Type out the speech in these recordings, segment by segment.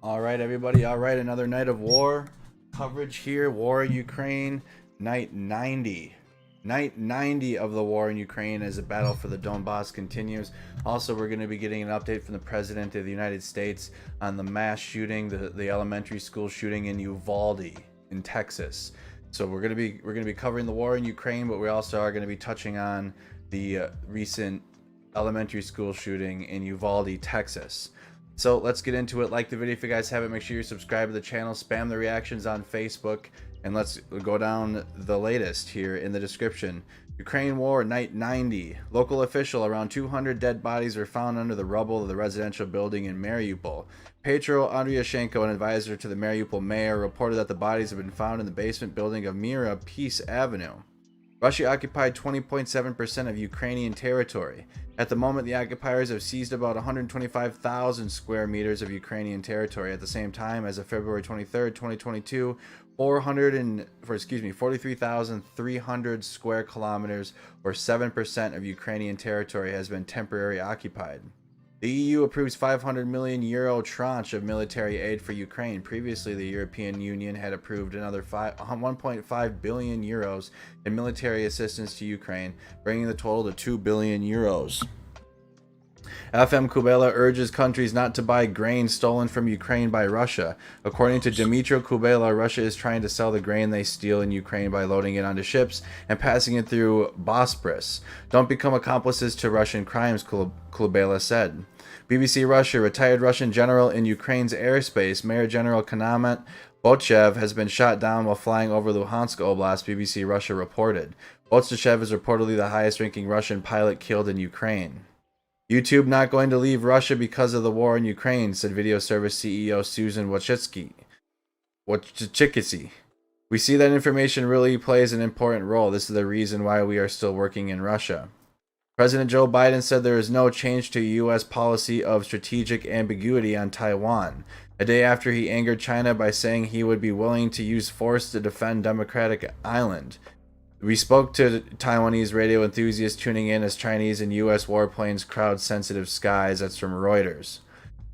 All right, everybody. All right, another night of war coverage here. War in Ukraine, night 90. Night 90 of the war in Ukraine as the battle for the Donbas continues. Also, we're going to be getting an update from the President of the United States on the mass shooting, the elementary school shooting in Uvalde in Texas. So we're going to be covering the war in Ukraine, but we also are going to be touching on the recent elementary school shooting in Uvalde, Texas. So let's get into it. Like the video if you guys haven't. Make sure you subscribe to the channel. Spam the reactions on Facebook. And let's go down the latest here in the description. Ukraine war, night 90. Local official, around 200 dead bodies were found under the rubble of the residential building in Mariupol. Petro Andriushchenko, an advisor to the Mariupol mayor, reported that the bodies have been found in the basement building of Myra Peace Avenue. Russia occupied 20.7% of Ukrainian territory. At the moment, the occupiers have seized about 125,000 square meters of Ukrainian territory. At the same time, as of February 23, 2022, 43,300 square kilometers, or 7% of Ukrainian territory, has been temporarily occupied. The EU approves €500 million tranche of military aid for Ukraine. Previously, the European Union had approved another €1.5 billion in military assistance to Ukraine, bringing the total to €2 billion. FM Kubela urges countries not to buy grain stolen from Ukraine by Russia. According to Dmytro Kubela, Russia is trying to sell the grain they steal in Ukraine by loading it onto ships and passing it through Bosporus. Don't become accomplices to Russian crimes, Kubela said. BBC Russia, retired Russian general in Ukraine's airspace, Major General Kanamat Botchev, has been shot down while flying over Luhansk Oblast, BBC Russia reported. Botchev is reportedly the highest-ranking Russian pilot killed in Ukraine. YouTube not going to leave Russia because of the war in Ukraine, said video service CEO Susan Wojcicki. We see that information really plays an important role. This is the reason why we are still working in Russia. President Joe Biden said there is no change to U.S. policy of strategic ambiguity on Taiwan, a day after he angered China by saying he would be willing to use force to defend Democratic Island. We spoke to Taiwanese radio enthusiasts tuning in as Chinese and U.S. warplanes crowd sensitive skies. That's from Reuters.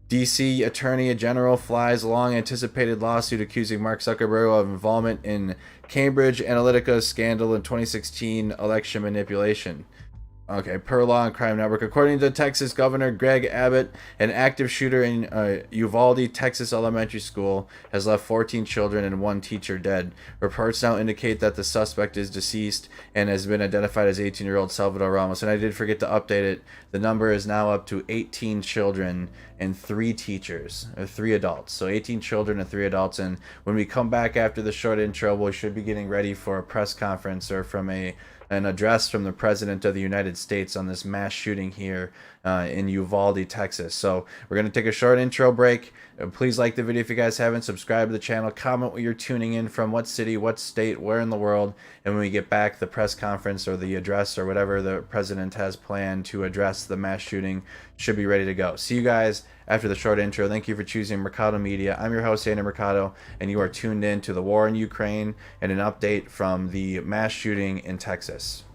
D.C. Attorney General flies long-anticipated lawsuit accusing Mark Zuckerberg of involvement in Cambridge Analytica scandal and 2016 election manipulation. Okay, per Law and Crime Network. According to Texas Governor Greg Abbott, an active shooter in Uvalde, Texas elementary school has left 14 children and 1 teacher dead. Reports now indicate that the suspect is deceased and has been identified as 18-year-old Salvador Ramos. And I did forget to update it. The number is now up to 18 children and 3 teachers, or 3 adults. So 18 children and 3 adults. And when we come back after the short intro, we should be getting ready for a press conference or from an address from the President of the United States on this mass shooting here in Uvalde, Texas. So we're going to take a short intro break. Please like the video if you guys haven't. Subscribe to the channel. Comment what you're tuning in from, what city, what state, where in the world. And when we get back, the press conference or the address or whatever the President has planned to address the mass shooting should be ready to go. See you guys after the short intro. Thank you for choosing Mercado Media. I'm your host, Andy Mercado, and you are tuned in to the war in Ukraine and an update from the mass shooting in Texas.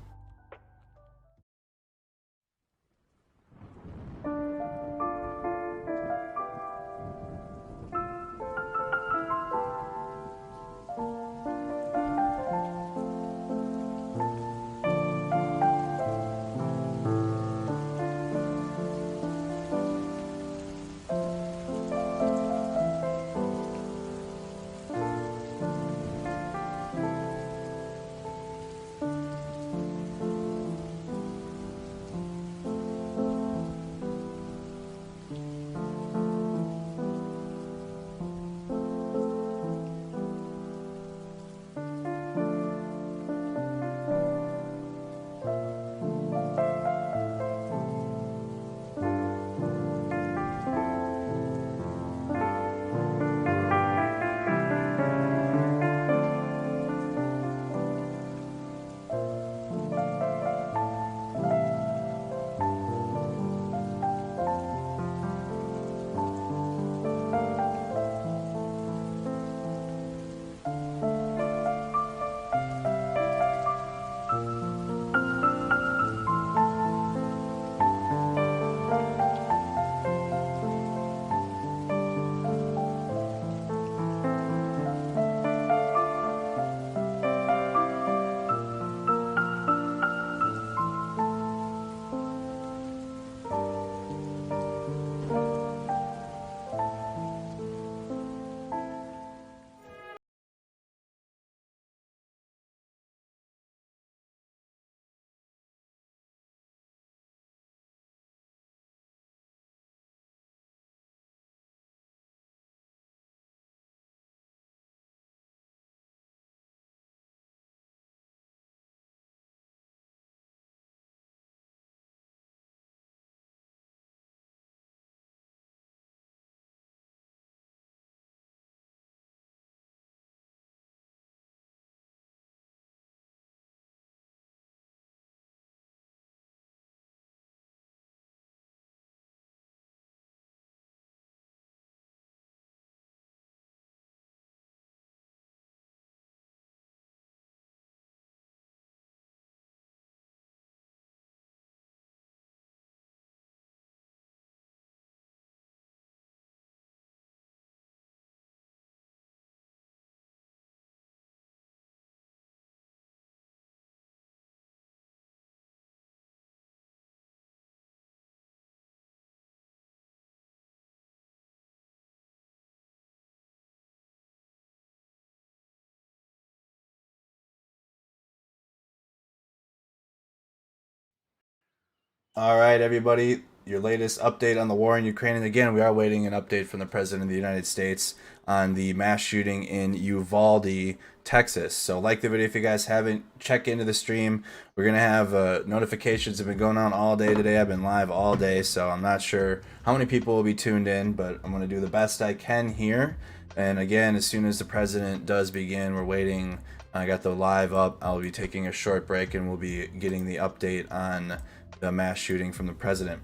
All right, everybody, your latest update on the war in Ukraine. And again, we are waiting an update from the President of the United States on the mass shooting in Uvalde, Texas. So like the video if you guys haven't. Check into the stream. We're going to have notifications have been going on all day today. I've been live all day, so I'm not sure how many people will be tuned in, but I'm going to do the best I can here. And again, as soon as the President does begin, we're waiting. I got the live up. I'll be taking a short break and we'll be getting the update on the mass shooting from the president.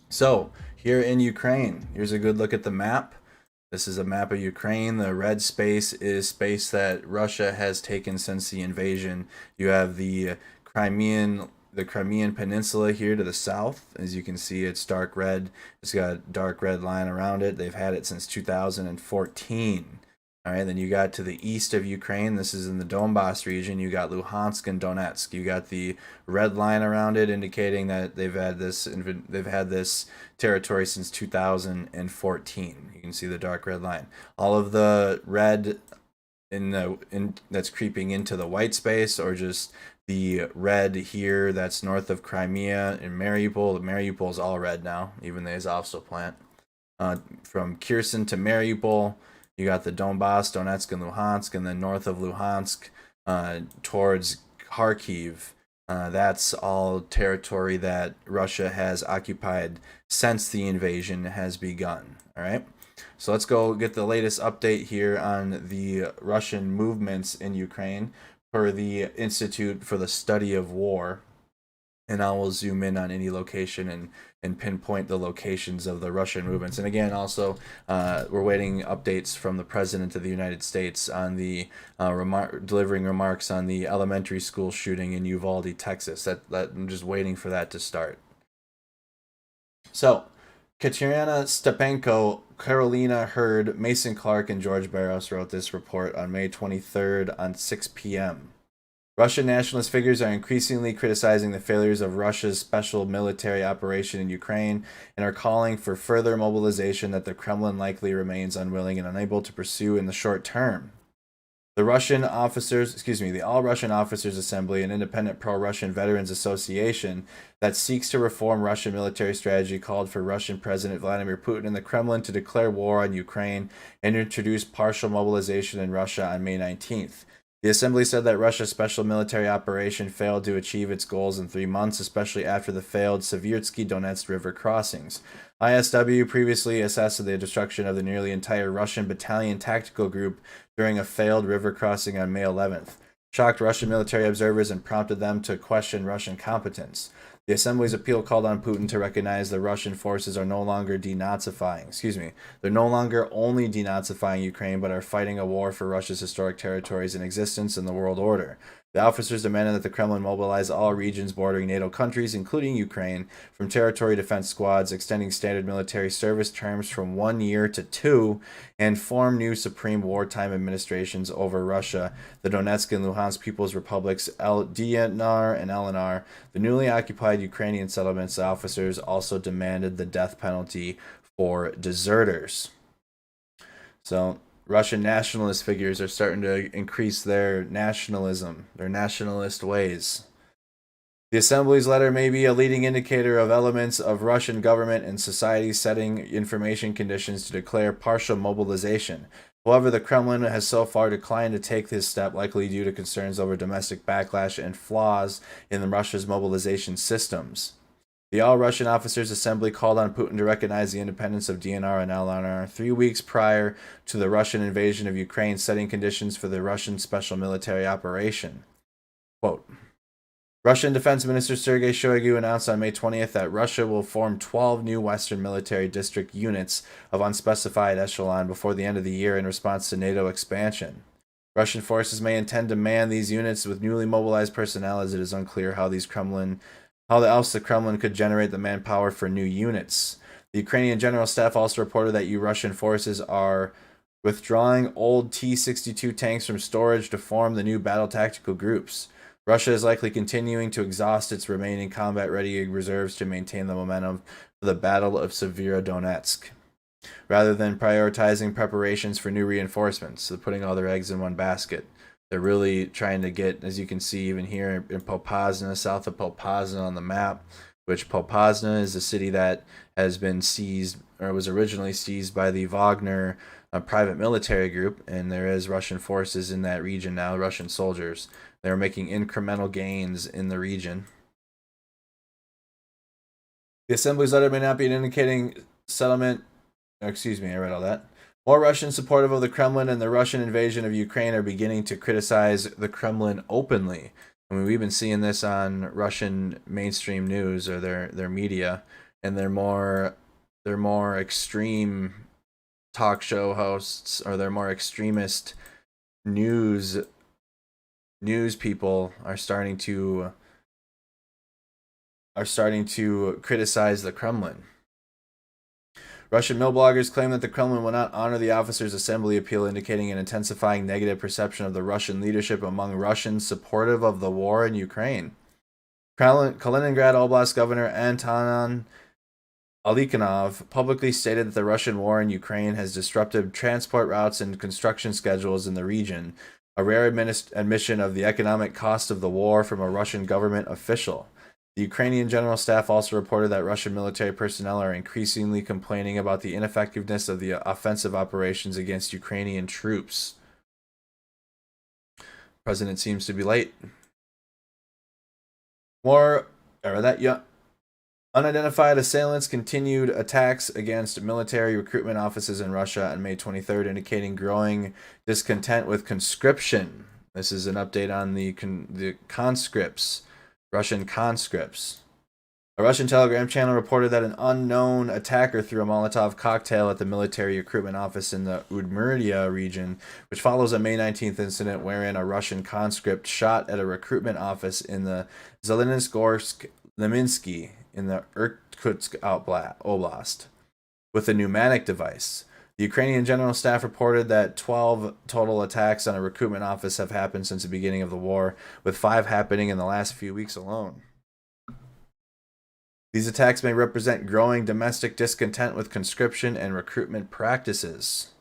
So here in Ukraine, here's a good look at the map. This is a map of Ukraine. The red space is space that Russia has taken since the invasion. You have the Crimean Peninsula here to the south. As you can see, it's dark red. It's got a dark red line around it. They've had it since 2014. All right, then you got to the east of Ukraine. This is in the Donbas region. You got Luhansk and Donetsk. You got the red line around it, indicating that they've had this territory since 2014. You can see the dark red line. All of the red that's creeping into the white space, or just the red here that's north of Crimea and Mariupol. Mariupol's all red now, even the Azovstal plant. From Kherson to Mariupol. You got the Donbas, Donetsk, and Luhansk, and then north of Luhansk towards Kharkiv. That's all territory that Russia has occupied since the invasion has begun. All right, so let's go get the latest update here on the Russian movements in Ukraine per the Institute for the Study of War. And I will zoom in on any location and pinpoint the locations of the Russian movements. And again, also, we're waiting updates from the President of the United States on the delivering remarks on the elementary school shooting in Uvalde, Texas. That I'm just waiting for that to start. So, Katerina Stepanko, Carolina Hurd, Mason Clark, and George Barros wrote this report on May 23rd on 6 p.m. Russian nationalist figures are increasingly criticizing the failures of Russia's special military operation in Ukraine and are calling for further mobilization that the Kremlin likely remains unwilling and unable to pursue in the short term. The All-Russian Officers Assembly, an independent pro-Russian veterans association that seeks to reform Russian military strategy, called for Russian President Vladimir Putin and the Kremlin to declare war on Ukraine and introduce partial mobilization in Russia on May 19th. The assembly said that Russia's special military operation failed to achieve its goals in 3 months, especially after the failed Severodonetsk river crossings. ISW previously assessed the destruction of the nearly entire Russian battalion tactical group during a failed river crossing on May 11th, shocked Russian military observers and prompted them to question Russian competence. The Assembly's appeal called on Putin to recognize the Russian forces are no longer They're no longer only denazifying Ukraine, but are fighting a war for Russia's historic territories and existence in the world order. The officers demanded that the Kremlin mobilize all regions bordering NATO countries, including Ukraine, from territory defense squads, extending standard military service terms from 1 year to 2, and form new supreme wartime administrations over Russia, the Donetsk and Luhansk People's Republics, DNR and LNR, the newly occupied Ukrainian settlements. The officers also demanded the death penalty for deserters. So, Russian nationalist figures are starting to increase their nationalism, their nationalist ways. The Assembly's letter may be a leading indicator of elements of Russian government and society setting information conditions to declare partial mobilization. However, the Kremlin has so far declined to take this step, likely due to concerns over domestic backlash and flaws in Russia's mobilization systems. The All-Russian Officers Assembly called on Putin to recognize the independence of DNR and LNR 3 weeks prior to the Russian invasion of Ukraine, setting conditions for the Russian special military operation. Quote, Russian Defense Minister Serhiy Shoigu announced on May 20th that Russia will form 12 new Western military district units of unspecified echelon before the end of the year in response to NATO expansion. Russian forces may intend to man these units with newly mobilized personnel, as it is unclear how else the Kremlin could generate the manpower for new units. The Ukrainian General Staff also reported that Russian forces are withdrawing old T-62 tanks from storage to form the new battle tactical groups. Russia is likely continuing to exhaust its remaining combat-ready reserves to maintain the momentum for the Battle of Severodonetsk, rather than prioritizing preparations for new reinforcements, so putting all their eggs in one basket. They're really trying to get, as you can see even here in Popasna, south of Popasna on the map, which Popasna is a city that has been seized, or was originally seized by the Wagner private military group, and there is Russian forces in that region now, Russian soldiers. They're making incremental gains in the region. The assembly's letter may not be indicating settlement. Excuse me, I read all that. More Russians supportive of the Kremlin and the Russian invasion of Ukraine are beginning to criticize the Kremlin openly. I mean, we've been seeing this on Russian mainstream news or their media, and they're more extreme talk show hosts, or they're more extremist news people are starting to criticize the Kremlin. Russian mill bloggers claim that the Kremlin will not honor the officers' assembly appeal, indicating an intensifying negative perception of the Russian leadership among Russians supportive of the war in Ukraine. Kaliningrad Oblast Governor Anton Alikhanov publicly stated that the Russian war in Ukraine has disrupted transport routes and construction schedules in the region, a rare admission of the economic cost of the war from a Russian government official. The Ukrainian General Staff also reported that Russian military personnel are increasingly complaining about the ineffectiveness of the offensive operations against Ukrainian troops. The president seems to be late. Unidentified assailants continued attacks against military recruitment offices in Russia on May 23rd, indicating growing discontent with conscription. This is an update on the conscripts. Russian conscripts. A Russian Telegram channel reported that an unknown attacker threw a Molotov cocktail at the military recruitment office in the Udmurtia region, which follows a May 19th incident wherein a Russian conscript shot at a recruitment office in the Zelenogorsk-Leminsky in the Irkutsk Oblast with a pneumatic device. The Ukrainian General Staff reported that 12 total attacks on a recruitment office have happened since the beginning of the war, with 5 happening in the last few weeks alone. These attacks may represent growing domestic discontent with conscription and recruitment practices.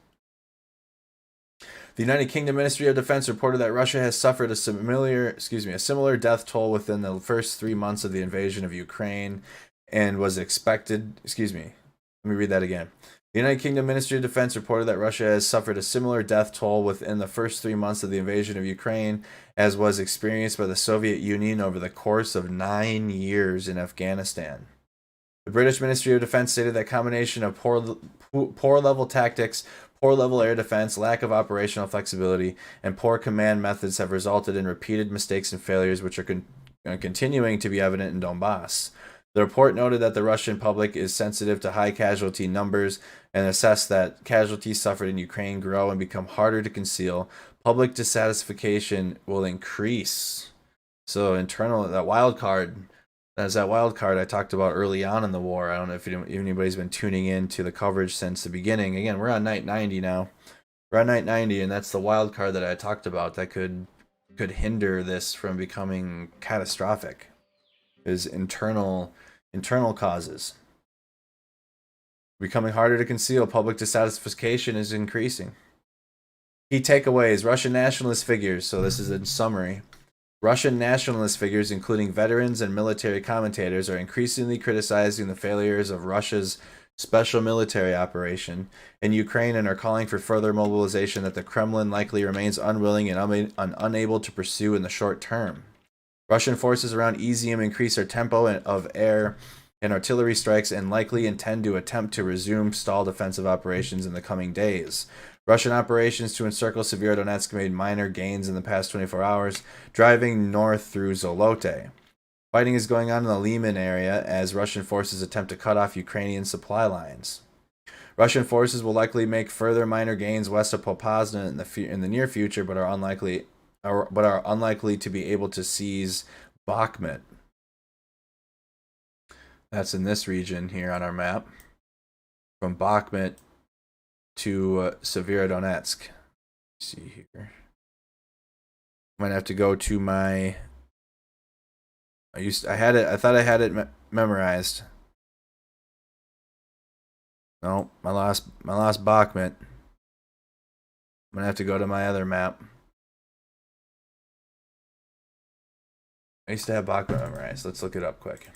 The United Kingdom Ministry of Defense reported that Russia has suffered a similar death toll within the first 3 months of the invasion of Ukraine, and was expected. Let me read that again. The United Kingdom Ministry of Defense reported that Russia has suffered a similar death toll within the first 3 months of the invasion of Ukraine, as was experienced by the Soviet Union over the course of 9 years in Afghanistan. The British Ministry of Defense stated that combination of poor level tactics, poor level air defense, lack of operational flexibility, and poor command methods have resulted in repeated mistakes and failures, which are continuing to be evident in Donbas. The report noted that the Russian public is sensitive to high casualty numbers and assessed that casualties suffered in Ukraine grow and become harder to conceal. Public dissatisfaction will increase. So that wild card I talked about early on in the war. I don't know if anybody's been tuning in to the coverage since the beginning. Again, we're on night 90 now. We're on night 90, and that's the wild card that I talked about that could hinder this from becoming catastrophic. Is internal causes. Becoming harder to conceal, public dissatisfaction is increasing. Key takeaways: Russian nationalist figures. So this is in summary. Russian nationalist figures, including veterans and military commentators, are increasingly criticizing the failures of Russia's special military operation in Ukraine and are calling for further mobilization that the Kremlin likely remains unwilling and unable to pursue in the short term. Russian forces around Izium increase their tempo of air and artillery strikes and likely intend to attempt to resume stalled offensive operations in the coming days. Russian operations to encircle Severodonetsk made minor gains in the past 24 hours, driving north through Zolote. Fighting is going on in the Liman area as Russian forces attempt to cut off Ukrainian supply lines. Russian forces will likely make further minor gains west of Popasna in the near future, but are unlikely to be able to seize Bakhmut. That's in this region here on our map. From Bakhmut to Severodonetsk. Let's see here. Might have to go to my. I thought I had it memorized. No, my last Bakhmut. I'm gonna have to go to my other map. I used to have Bakhmut memorized. Let's look it up quick.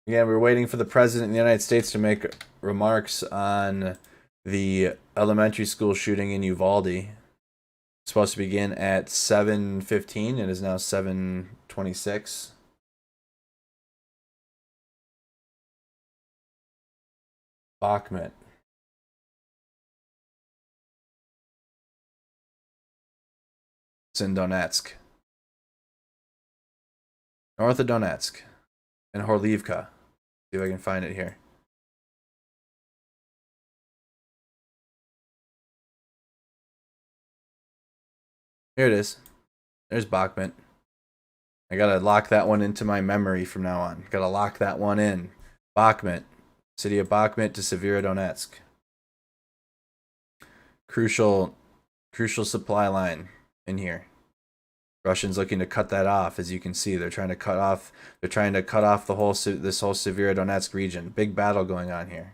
Again, we're waiting for the President of the United States to make remarks on the elementary school shooting in Uvalde. It's supposed to begin at 7:15. It is now 7:26. Bakhmut. It's in Donetsk. North of Donetsk. In Horlivka. See if I can find it here. Here it is. There's Bakhmut. I gotta lock that one into my memory from now on. Gotta lock that one in. Bakhmut. City of Bakhmut to Severodonetsk. Crucial supply line in here. Russians looking to cut that off, as you can see. They're trying to cut off the whole Severodonetsk region. Big battle going on here.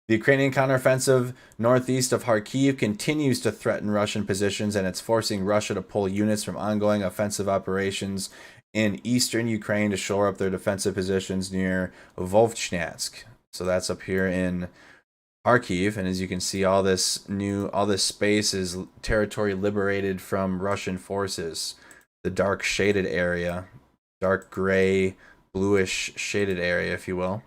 The Ukrainian counteroffensive northeast of Kharkiv continues to threaten Russian positions, and it's forcing Russia to pull units from ongoing offensive operations in eastern Ukraine to shore up their defensive positions near Vovchnyansk. So that's up here in Kharkiv, and as you can see, all this space is territory liberated from Russian forces. The dark shaded area, dark gray, bluish shaded area, if you will.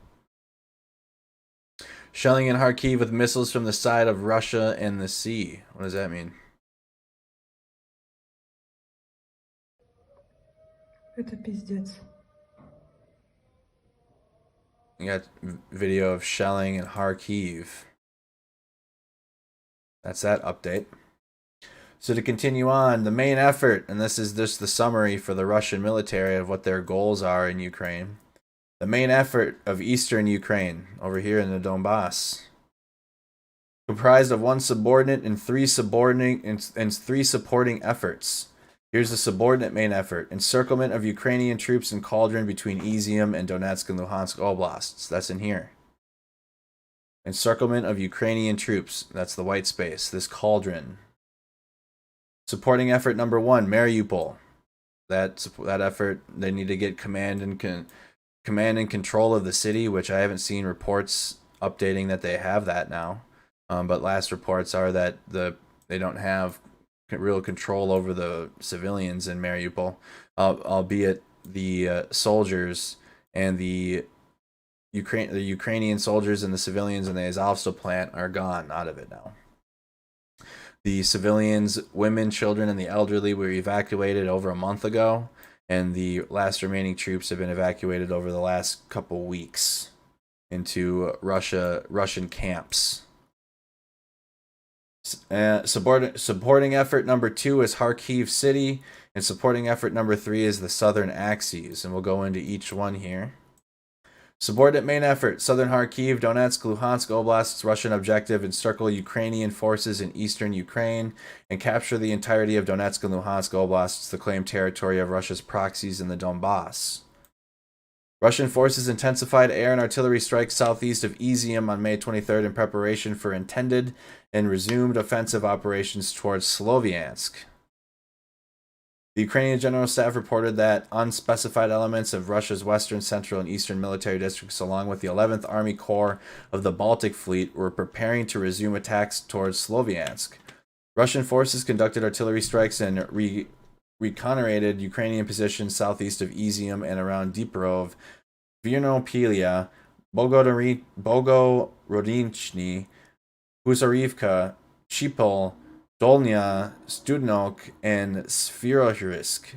Shelling in Kharkiv with missiles from the side of Russia and the sea. What does that mean? Это пиздец. You got video of shelling in Kharkiv. That's that update. So to continue on, the main effort, and this is just the summary for the Russian military of what their goals are in Ukraine. The main effort of eastern Ukraine, over here in the Donbas, comprised of one subordinate and three supporting efforts. Here's the subordinate main effort: encirclement of Ukrainian troops in Cauldron between Izium and Donetsk and Luhansk Oblasts. That's in here. Encirclement of Ukrainian troops. That's the white space. This Cauldron. Supporting effort number 1, Mariupol. That effort, they need to get command and control of the city, which I haven't seen reports updating that they have that now. But last reports are that they don't have real control over the civilians in Mariupol, albeit the soldiers and the Ukrainian soldiers and the civilians in the Azovstal plant are gone out of it now. The civilians, women, children, and the elderly were evacuated over a month ago, and the last remaining troops have been evacuated over the last couple weeks into Russian camps. Supporting effort number 2 is Kharkiv City, and supporting effort number 3 is the southern axes, and we'll go into each one here. Subordinate main effort: southern Kharkiv, Donetsk, Luhansk Oblast's Russian objective: encircle Ukrainian forces in eastern Ukraine and capture the entirety of Donetsk and Luhansk Oblasts, the claimed territory of Russia's proxies in the Donbas. Russian forces intensified air and artillery strikes southeast of Izium on May 23rd in preparation for intended and resumed offensive operations towards Sloviansk. The Ukrainian General Staff reported that unspecified elements of Russia's western, central, and eastern military districts, along with the 11th Army Corps of the Baltic Fleet, were preparing to resume attacks towards Sloviansk. Russian forces conducted artillery strikes and reconnoitred Ukrainian positions southeast of Izium and around Dnipro, Vernopilia, Bogorodinchny, Husarivka, Chipol, Dolnya, Studnok, and Severodonetsk.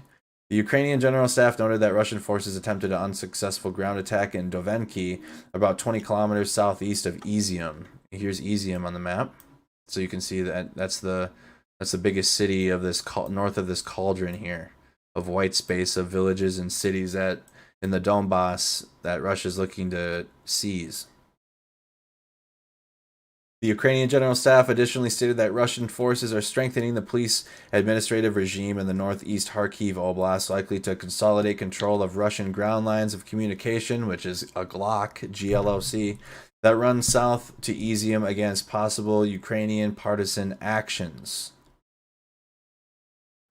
The Ukrainian General Staff noted that Russian forces attempted an unsuccessful ground attack in Dovenki, about 20 kilometers southeast of Izium. Here's Izium on the map, so you can see that that's the biggest city of this north of this cauldron here of white space of villages and cities that in the Donbas that Russia's looking to seize. The Ukrainian General Staff additionally stated that Russian forces are strengthening the police administrative regime in the northeast Kharkiv Oblast, likely to consolidate control of Russian ground lines of communication, which is a GLOC, that run south to Izium against possible Ukrainian partisan actions.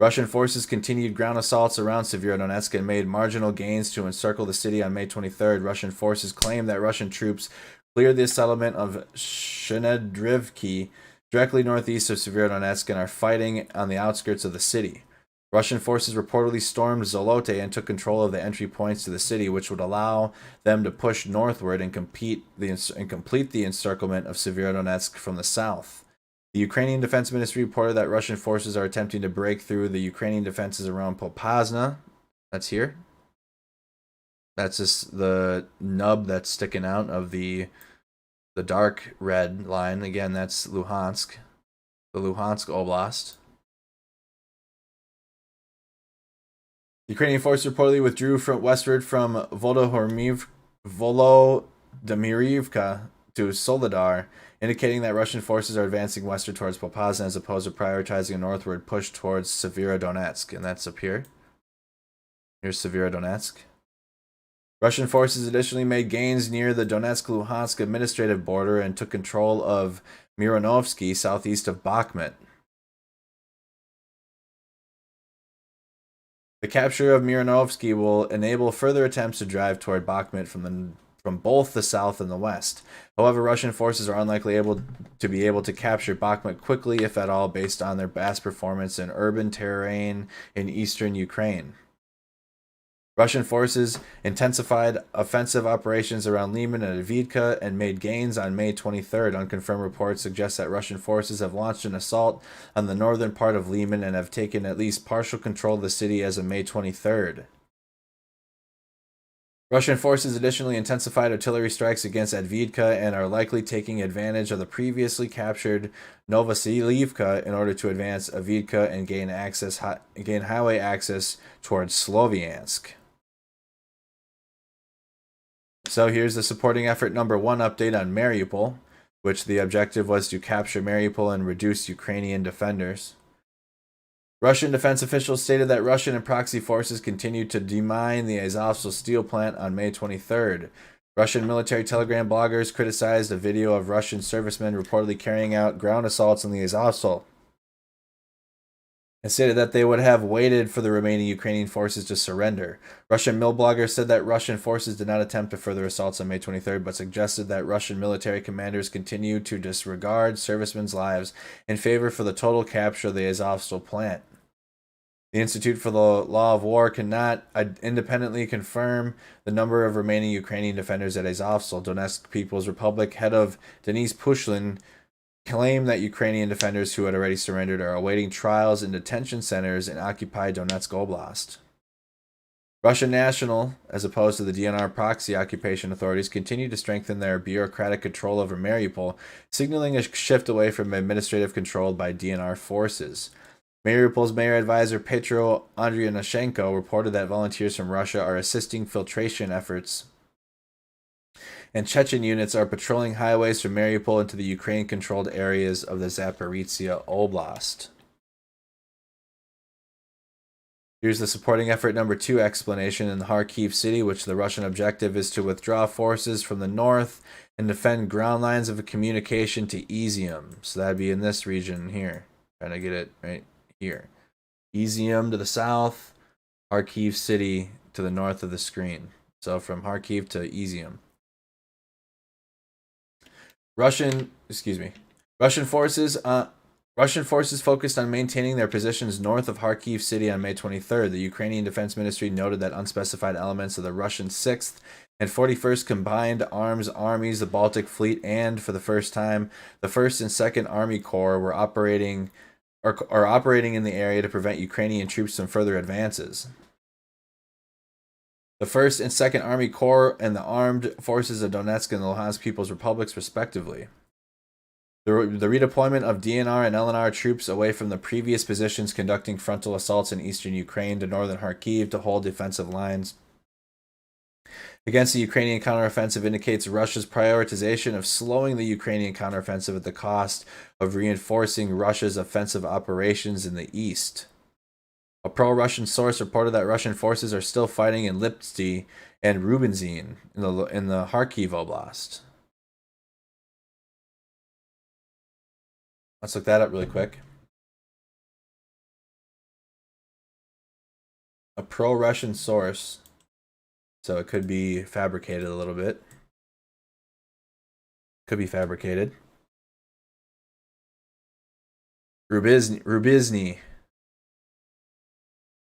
Russian forces continued ground assaults around Severodonetsk and made marginal gains to encircle the city on May 23rd. Russian forces claimed that Russian troops cleared the settlement of Shenedrivki directly northeast of Severodonetsk and are fighting on the outskirts of the city. Russian forces reportedly stormed Zolote and took control of the entry points to the city, which would allow them to push northward and complete the encirclement of Severodonetsk from the south. The Ukrainian Defense Ministry reported that Russian forces are attempting to break through the Ukrainian defenses around Popasna. That's here. That's just the nub that's sticking out of the dark red line. Again, that's Luhansk. The Luhansk Oblast. Ukrainian forces reportedly withdrew westward from Volodymyrivka to Soledar, indicating that Russian forces are advancing westward towards Popasna as opposed to prioritizing a northward push towards Severodonetsk. And that's up here. Here's Severodonetsk. Russian forces additionally made gains near the Donetsk-Luhansk administrative border and took control of Miranovsky, southeast of Bakhmut. The capture of Miranovsky will enable further attempts to drive toward Bakhmut from both the south and the west. However, Russian forces are unlikely to be able to capture Bakhmut quickly, if at all, based on their past performance in urban terrain in eastern Ukraine. Russian forces intensified offensive operations around Lyman and Avdiivka and made gains on May 23rd. Unconfirmed reports suggest that Russian forces have launched an assault on the northern part of Lyman and have taken at least partial control of the city as of May 23rd. Russian forces additionally intensified artillery strikes against Avdiivka and are likely taking advantage of the previously captured Novoselivka in order to advance Avdiivka and gain highway access towards Sloviansk. So here's the supporting effort number 1 update on Mariupol, which the objective was to capture Mariupol and reduce Ukrainian defenders. Russian defense officials stated that Russian and proxy forces continued to demine the Azovstal steel plant on May 23rd. Russian military telegram bloggers criticized a video of Russian servicemen reportedly carrying out ground assaults on the Azovstal and stated that they would have waited for the remaining Ukrainian forces to surrender. Russian mill bloggers said that Russian forces did not attempt to further assaults on May 23rd, but suggested that Russian military commanders continued to disregard servicemen's lives in favor for the total capture of the Azovstal plant. The Institute for the Law of War cannot independently confirm the number of remaining Ukrainian defenders at Azovstal. Donetsk People's Republic head of Denis Pushlin claimed that Ukrainian defenders who had already surrendered are awaiting trials in detention centers in occupied Donetsk Oblast. Russian national, as opposed to the DNR proxy occupation authorities, continue to strengthen their bureaucratic control over Mariupol, signaling a shift away from administrative control by DNR forces. Mariupol's mayor advisor Petro Andriushchenko reported that volunteers from Russia are assisting filtration efforts, and Chechen units are patrolling highways from Mariupol into the Ukraine-controlled areas of the Zaporizhia Oblast. Here's the supporting effort number 2 explanation in the Kharkiv city, which the Russian objective is to withdraw forces from the north and defend ground lines of communication to Izium. So that'd be in this region here. Trying to get it right here. Izium to the south, Kharkiv city to the north of the screen. So from Kharkiv to Izium. Russian forces focused on maintaining their positions north of Kharkiv city on May 23rd. The Ukrainian Defense Ministry noted that unspecified elements of the Russian 6th and 41st Combined Arms Armies, the Baltic Fleet, and, for the first time, the 1st and 2nd Army Corps were operating in the area to prevent Ukrainian troops from further advances. The 1st and 2nd Army Corps and the armed forces of Donetsk and Luhansk People's Republics, respectively. The redeployment of DNR and LNR troops away from the previous positions conducting frontal assaults in eastern Ukraine to northern Kharkiv to hold defensive lines against the Ukrainian counteroffensive indicates Russia's prioritization of slowing the Ukrainian counteroffensive at the cost of reinforcing Russia's offensive operations in the east. A pro-Russian source reported that Russian forces are still fighting in Lipsty and Rubenzin in the Kharkiv Oblast. Let's look that up really quick. a pro-Russian source, so it could be fabricated a little bit. Could be fabricated. Rubizny.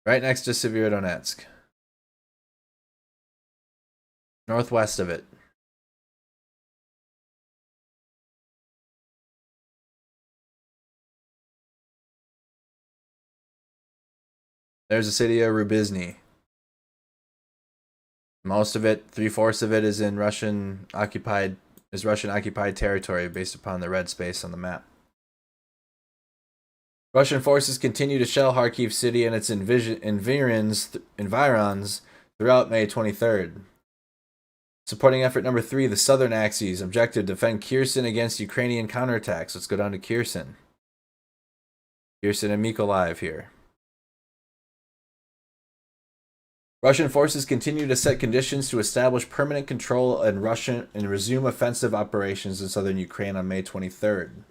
Right next to Severodonetsk. Northwest of it. There's the city of Rubizny. Most of it, 3/4 of it, is in Russian occupied territory based upon the red space on the map. Russian forces continue to shell Kharkiv city and its environs throughout May 23rd. Supporting effort number 3, the Southern Axis, objective defend Kherson against Ukrainian counterattacks. Let's go down to Kherson. Kherson and Mykolaiv here. Russian forces continue to set conditions to establish permanent control and resume offensive operations in southern Ukraine on May 23rd.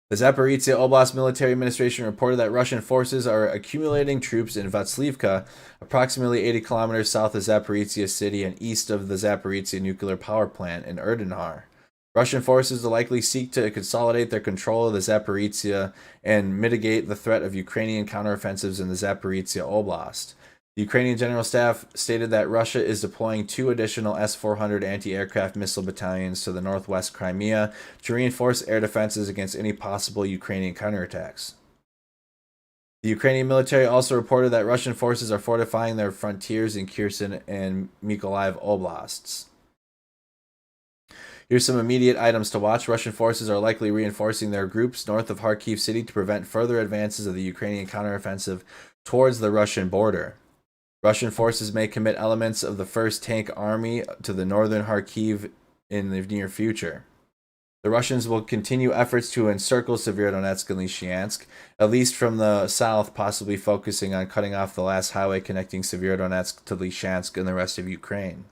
The Zaporizhia Oblast Military Administration reported that Russian forces are accumulating troops in Vatslivka, approximately 80 kilometers south of Zaporizhia city and east of the Zaporizhia nuclear power plant in Erdenhar. Russian forces will likely seek to consolidate their control of the Zaporizhia and mitigate the threat of Ukrainian counteroffensives in the Zaporizhia Oblast. The Ukrainian General Staff stated that Russia is deploying 2 additional S-400 anti-aircraft missile battalions to the northwest Crimea to reinforce air defenses against any possible Ukrainian counterattacks. The Ukrainian military also reported that Russian forces are fortifying their frontiers in Kherson and Mykolaiv oblasts. Here's some immediate items to watch. Russian forces are likely reinforcing their groups north of Kharkiv city to prevent further advances of the Ukrainian counteroffensive towards the Russian border. Russian forces may commit elements of the 1st Tank Army to the northern Kharkiv in the near future. The Russians will continue efforts to encircle Severodonetsk and Lysychansk, at least from the south, possibly focusing on cutting off the last highway connecting Severodonetsk to Lysychansk and the rest of Ukraine.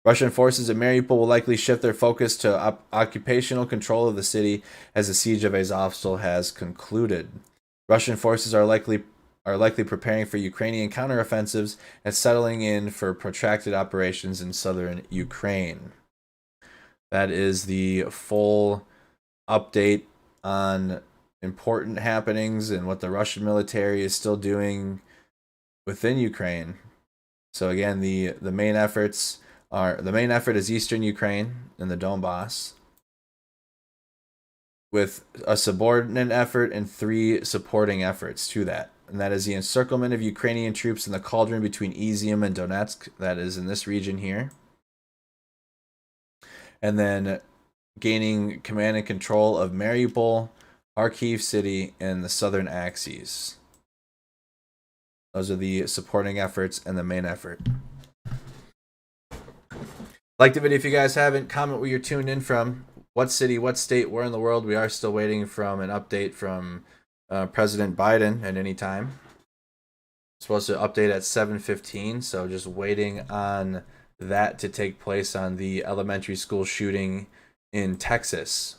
Russian forces in Mariupol will likely shift their focus to occupational control of the city as the siege of Azovstal has concluded. Russian forces are likely preparing for Ukrainian counteroffensives and settling in for protracted operations in southern Ukraine. That is the full update on important happenings and what the Russian military is still doing within Ukraine. So again, the main effort is eastern Ukraine and the Donbas, with a subordinate effort and 3 supporting efforts to that. And that is the encirclement of Ukrainian troops in the cauldron between Izium and Donetsk, that is in this region here. And then gaining command and control of Mariupol, Kharkiv city, and the southern axes. Those are the supporting efforts and the main effort. Like the video if you guys haven't. Comment where you're tuned in from. What city, what state, where in the world. We are still waiting from an update from President Biden at any time. Supposed to update at 7:15, so just waiting on that to take place on the elementary school shooting in Texas.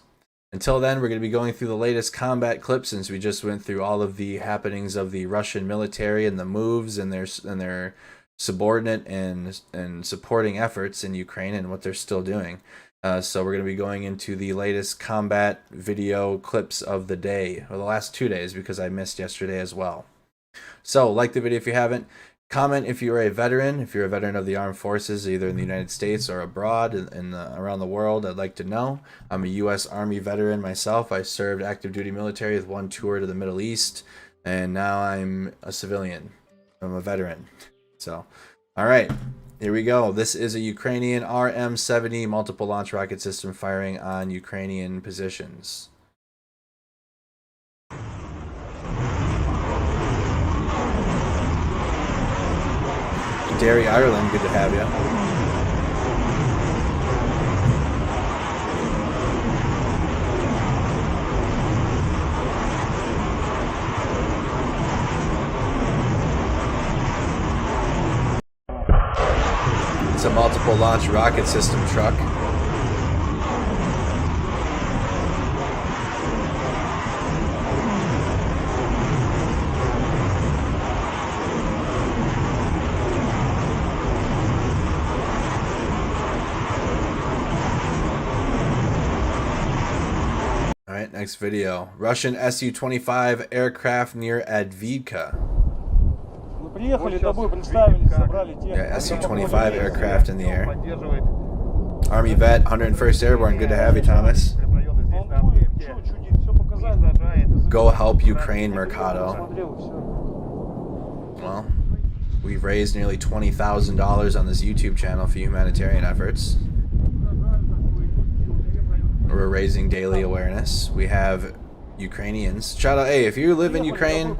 Until then, we're going to be going through the latest combat clips, since we just went through all of the happenings of the Russian military and the moves and their subordinate and supporting efforts in Ukraine and what they're still doing. So we're going to be going into the latest combat video clips of the day, or the last 2 days, because I missed yesterday as well. So like the video if you haven't. Comment if you're a veteran. If you're a veteran of the armed forces, either in the United States or abroad and around the world, I'd like to know. I'm a U.S. Army veteran myself. I served active duty military with 1 tour to the Middle East, and now I'm a civilian. I'm a veteran. So, all right. Here we go. This is a Ukrainian RM-70 multiple launch rocket system firing on Ukrainian positions. Derry, Ireland, good to have you. It's a multiple launch rocket system truck. Next video. Russian Su-25 aircraft near Advivka. Yeah, Su-25 aircraft in the air. Army vet, 101st Airborne. Good to have you, Thomas. Go help Ukraine, Mercado. Well, we've raised nearly $20,000 on this YouTube channel for humanitarian efforts. We're raising daily awareness. We have Ukrainians. Shout out, hey, if you live in Ukraine,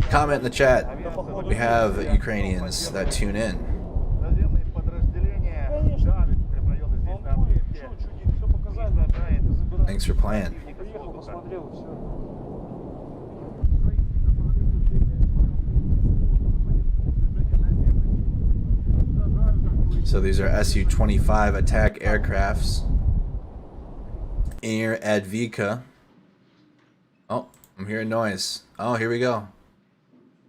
comment in the chat. We have Ukrainians that tune in. Thanks for playing. So these are Su-25 attack aircrafts near Advivka. Oh, I'm hearing noise. Oh, here we go.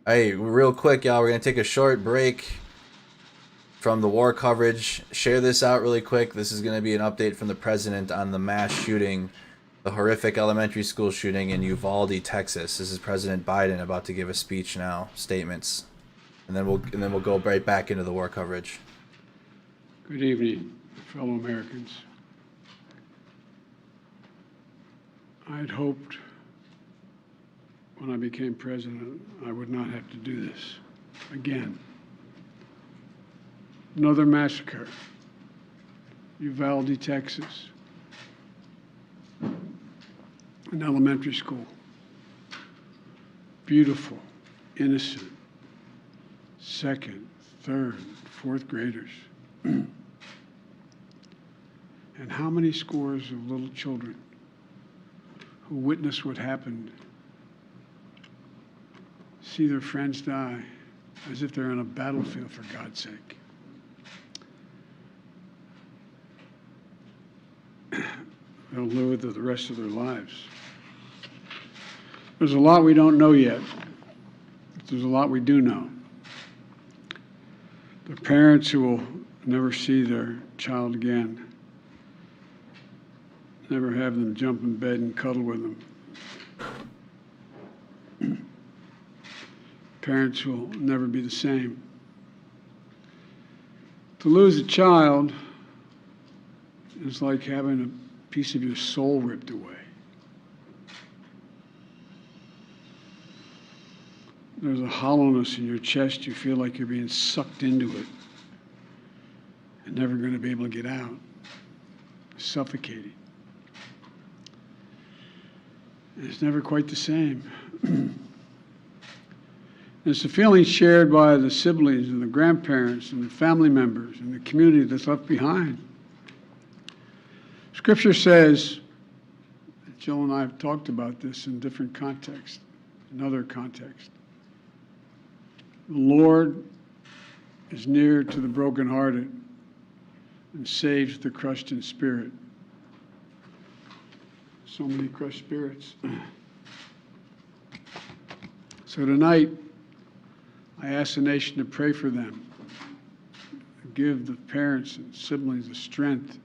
Hey, real quick, y'all, we're going to take a short break from the war coverage. Share this out really quick. This is going to be an update from the president on the mass shooting, the horrific elementary school shooting in Uvalde, Texas. This is President Biden about to give a speech now, statements. And then we'll go right back into the war coverage. Good evening, fellow Americans. I had hoped when I became president I would not have to do this again. Another massacre, Uvalde, Texas, an elementary school. Beautiful, innocent, second, third, fourth graders. And how many scores of little children who witness what happened see their friends die as if they're on a battlefield, for God's sake. They'll live with it the rest of their lives. There's a lot we don't know yet. There's a lot we do know. The parents who will never see their child again, never have them jump in bed and cuddle with them. Parents will never be the same. To lose a child is like having a piece of your soul ripped away. There's a hollowness in your chest. You feel like you're being sucked into it and never going to be able to get out. Suffocating. It's never quite the same. It's the feeling shared by the siblings and the grandparents and the family members and the community that's left behind. Scripture says, Jill and I have talked about this in different contexts, in other contexts. The Lord is near to the brokenhearted and saves the crushed in spirit. So many crushed spirits. So tonight, I ask the nation to pray for them. Give the parents and siblings the strength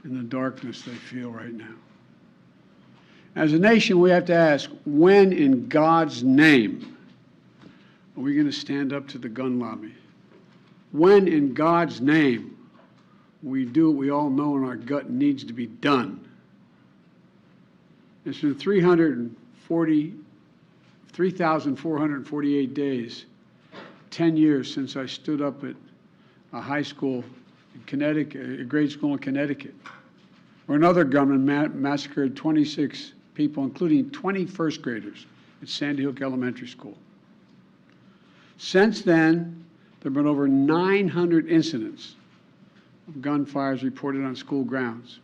in the darkness they feel right now. As a nation, we have to ask, when in God's name are we going to stand up to the gun lobby? When in God's name we do what we all know in our gut needs to be done? It's been 3,448 days, 10 years since I stood up at a high school in Connecticut, a grade school in Connecticut, where another gunman massacred 26 people, including 20 first graders at Sandy Hook Elementary School. Since then, there have been over 900 incidents of gunfires reported on school grounds.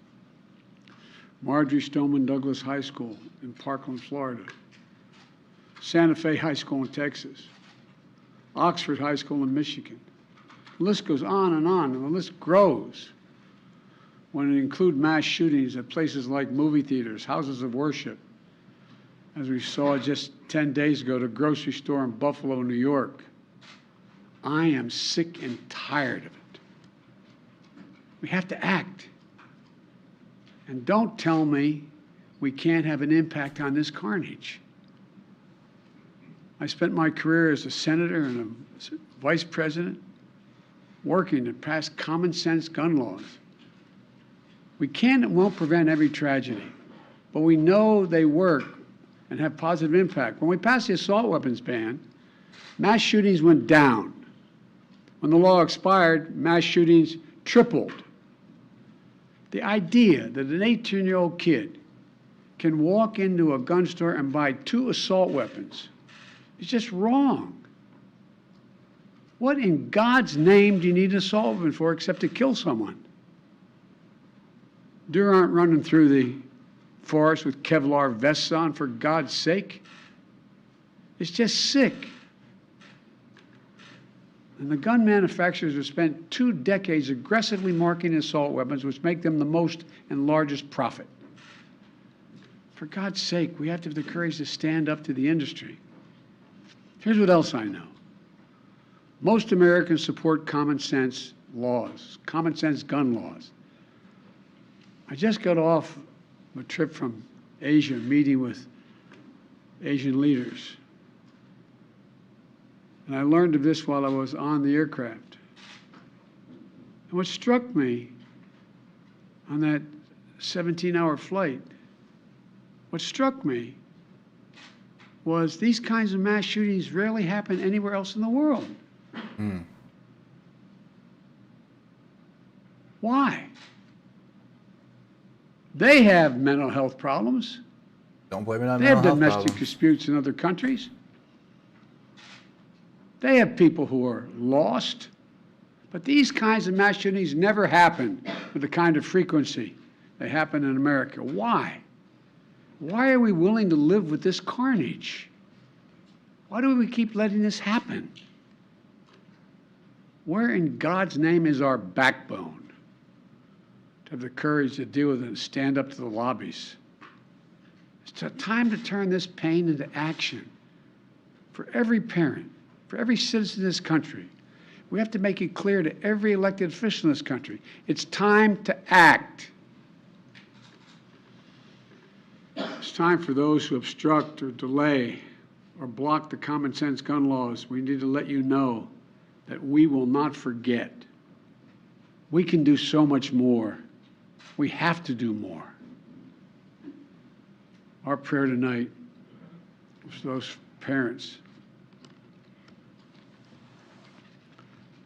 Marjorie Stoneman Douglas High School in Parkland, Florida. Santa Fe High School in Texas. Oxford High School in Michigan. The list goes on, and the list grows when it includes mass shootings at places like movie theaters, houses of worship, as we saw just 10 days ago, the grocery store in Buffalo, New York. I am sick and tired of it. We have to act. And don't tell me we can't have an impact on this carnage. I spent my career as a senator and a vice president working to pass common sense gun laws. We can and won't prevent every tragedy, but we know they work and have positive impact. When we passed the assault weapons ban, mass shootings went down. When the law expired, mass shootings tripled. The idea that an 18-year-old kid can walk into a gun store and buy 2 assault weapons is just wrong. What in God's name do you need an assault weapon for except to kill someone? Deer aren't running through the forest with Kevlar vests on, for God's sake. It's just sick. And the gun manufacturers have spent 2 decades aggressively marketing assault weapons, which make them the most and largest profit. For God's sake, we have to have the courage to stand up to the industry. Here's what else I know. Most Americans support common sense laws, common sense gun laws. I just got off a trip from Asia, meeting with Asian leaders. And I learned of this while I was on the aircraft. And what struck me on that 17-hour flight, what struck me was these kinds of mass shootings rarely happen anywhere else in the world. Why? They have mental health problems. Don't blame it on They have mental health domestic problems. disputes in other countries. They have people who are lost. But these kinds of mass shootings never happen with the kind of frequency they happen in America. Why? Why are we willing to live with this carnage? Why do we keep letting this happen? Where in God's name is our backbone to have the courage to deal with it and stand up to the lobbies? It's a time to turn this pain into action for every parent, for every citizen in this country. We have to make it clear to every elected official in this country, it's time to act. It's time for those who obstruct or delay or block the common sense gun laws. We need to let you know that we will not forget. We can do so much more. We have to do more. Our prayer tonight is for those parents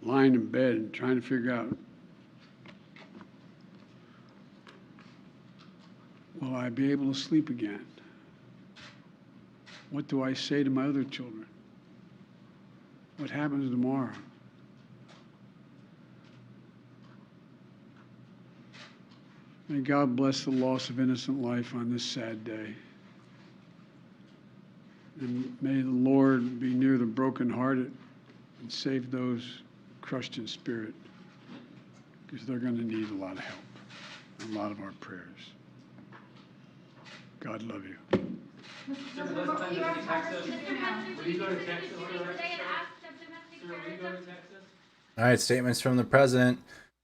lying in bed and trying to figure out, will I be able to sleep again? What do I say to my other children? What happens tomorrow? May God bless the loss of innocent life on this sad day. And may the Lord be near the brokenhearted and save those crushed in spirit, because they're going to need a lot of help and a lot of our prayers. God love you. Sir, will you go to Texas? Will you go to Texas? All right, statements from the president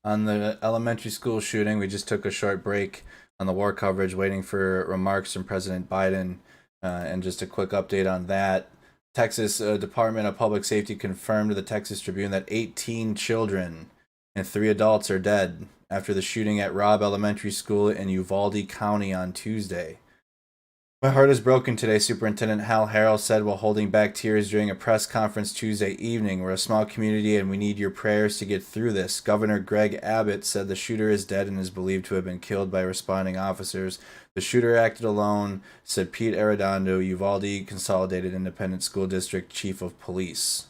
on the elementary school shooting. We just took a short break on the war coverage, waiting for remarks from President Biden. And just a quick update on that. Texas Department of Public Safety confirmed to the Texas Tribune that 18 children and 3 adults are dead after the shooting at Robb Elementary School in Uvalde County on Tuesday. My heart is broken today, Superintendent Hal Harrell said while holding back tears during a press conference Tuesday evening. We're a small community and we need your prayers to get through this. Governor Greg Abbott said the shooter is dead and is believed to have been killed by responding officers. The shooter acted alone, said Pete Arredondo, Uvalde Consolidated Independent School District Chief of Police.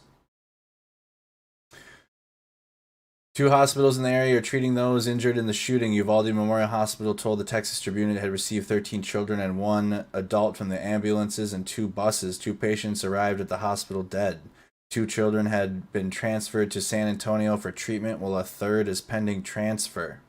2 hospitals in the area are treating those injured in the shooting. Uvalde Memorial Hospital told the Texas Tribune it had received 13 children and 1 adult from the ambulances and 2 buses. 2 patients arrived at the hospital dead. 2 children had been transferred to San Antonio for treatment, while a 3rd is pending transfer.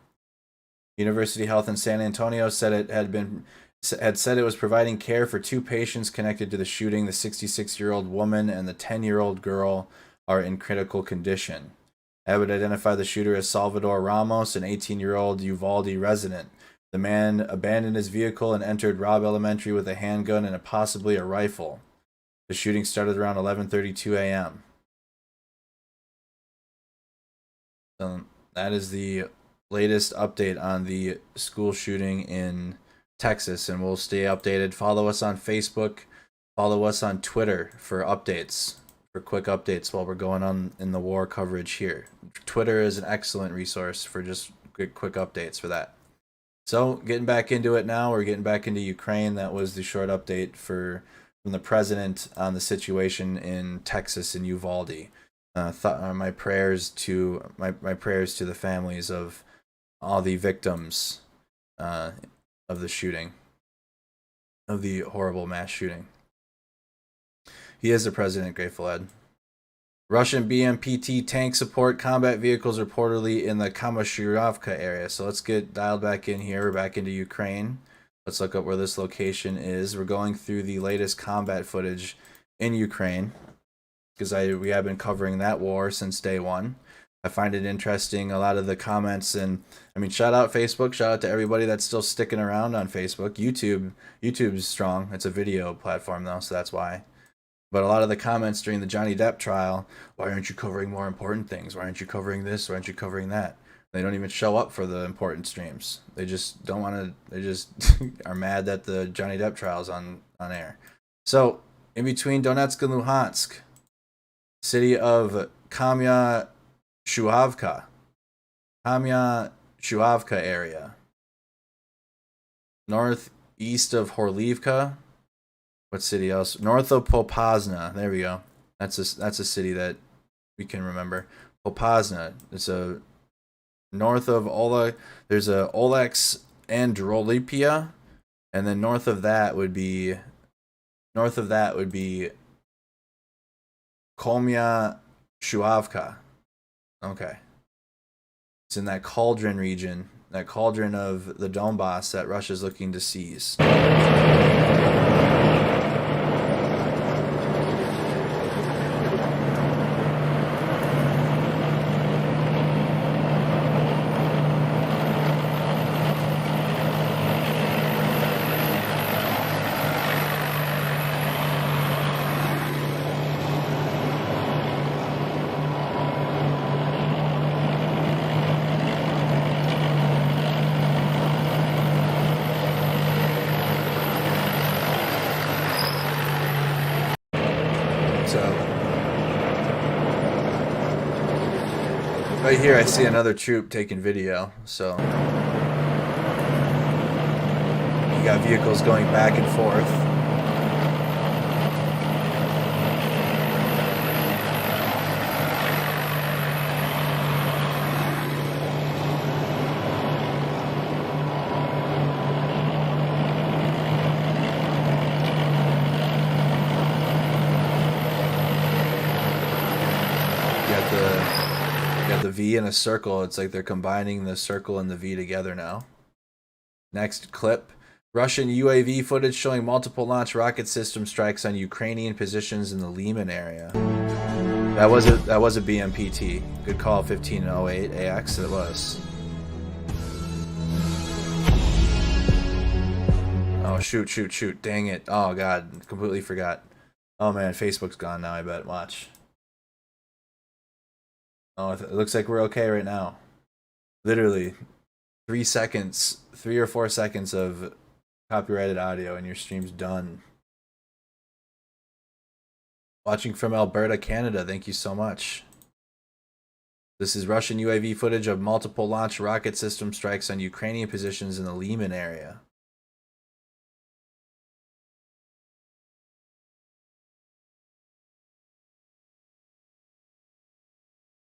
University Health in San Antonio said it had said it was providing care for 2 patients connected to the shooting. The 66-year-old woman and the 10-year-old girl are in critical condition. Abbott identified the shooter as Salvador Ramos, an 18-year-old Uvalde resident. The man abandoned his vehicle and entered Robb Elementary with a handgun and possibly a rifle. The shooting started around 11:32 a.m. So that is the latest update on the school shooting in Texas, and we'll stay updated. Follow us on Facebook. Follow us on Twitter for updates, for quick updates while we're going on in the war coverage here. Twitter is an excellent resource for just quick updates for that. So, getting back into it now, we're getting back into Ukraine. That was the short update from the president on the situation in Texas and Uvalde. My prayers to my prayers to the families of all the victims of the shooting, of the horrible mass shooting. He is the president, Grateful Ed. Russian BMPT tank support combat vehicles reportedly in the Kamyshyrovka area. So let's get dialed back in here. We're back into Ukraine. Let's look up where this location is. We're going through the latest combat footage in Ukraine because we have been covering that war since day one. I find it interesting, a lot of the comments, and I mean, shout out Facebook, shout out to everybody that's still sticking around on Facebook. YouTube's strong. It's a video platform though, so that's why. But a lot of the comments during the Johnny Depp trial, why aren't you covering more important things? Why aren't you covering this? Why aren't you covering that? They don't even show up for the important streams. They just don't want to. They just are mad that the Johnny Depp trial's on air. So, in between Donetsk and Luhansk, city of Kamyshyrovka area, northeast of Horlivka. What city else? North of Popasna. There we go. That's a city that we can remember. Popasna. It's a north of Ola. There's a Olex Androlipia, and then north of that would be Kamyshyrovka. Okay. It's in that cauldron region, that cauldron of the Donbas that Russia's looking to seize. Right here I see another troop taking video, so you got vehicles going back and forth. The V in a circle. It's like they're combining the circle and the V together now. Next clip. Russian UAV footage showing multiple launch rocket system strikes on Ukrainian positions in the Lyman area. That was a BMPT. Good call, 1508 AX. It was. Oh shoot. Dang it. Oh god, completely forgot. Oh man, Facebook's gone now, I bet. Watch. Oh, it looks like we're okay right now. Literally 3 or 4 seconds of copyrighted audio and your stream's done. Watching from Alberta, Canada, thank you so much. This is Russian UAV footage of multiple launch rocket system strikes on Ukrainian positions in the Lyman area.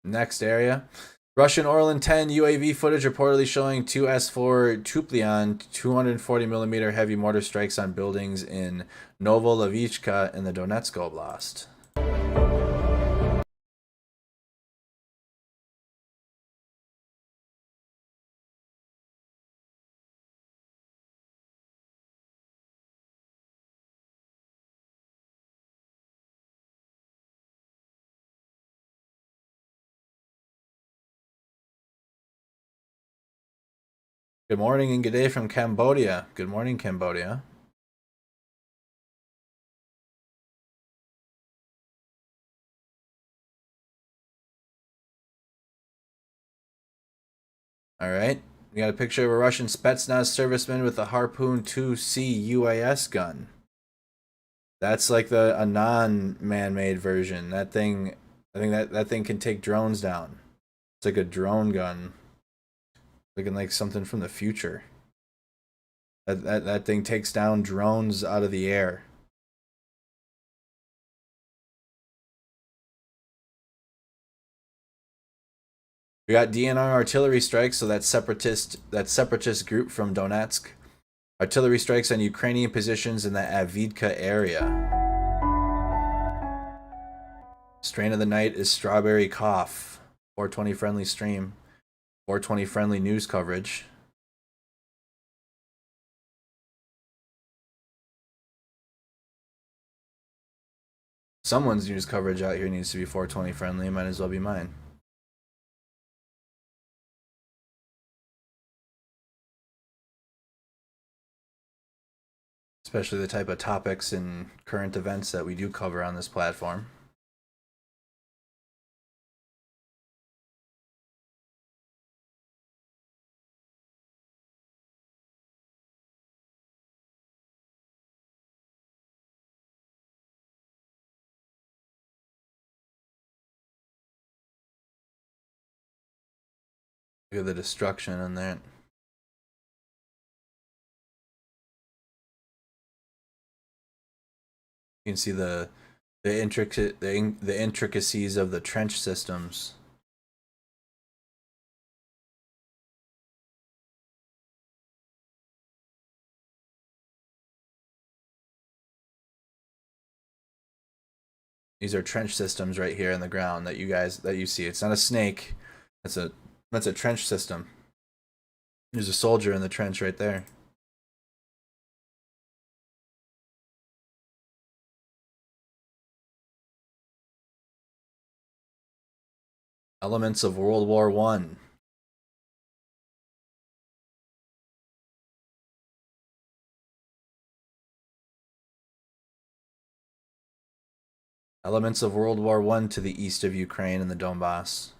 Next area. Russian Orlan 10 UAV footage reportedly showing two S-4 Tuplyan 240mm heavy mortar strikes on buildings in Novolavichka in the Donetsk Oblast. Good morning and good day from Cambodia. Good morning, Cambodia. All right. We got a picture of a Russian Spetsnaz serviceman with a Harpoon 2C UAS gun. That's like a non-man-made version. That thing, I think that thing can take drones down. It's like a drone gun. Looking like something from the future. That thing takes down drones out of the air. We got DNR artillery strikes, so that separatist group from Donetsk. Artillery strikes on Ukrainian positions in the Avdiivka area. Strain of the night is strawberry cough. 420 friendly stream. 420 friendly news coverage. Someone's news coverage out here needs to be 420 friendly. It might as well be mine. Especially the type of topics and current events that we do cover on this platform. Look at the destruction in there. You can see the intricacies of the trench systems. These are trench systems right here in the ground that you see. It's not a snake. That's a trench system. There's a soldier in the trench right there. Elements of World War I. Elements of World War I to the east of Ukraine and the Donbas.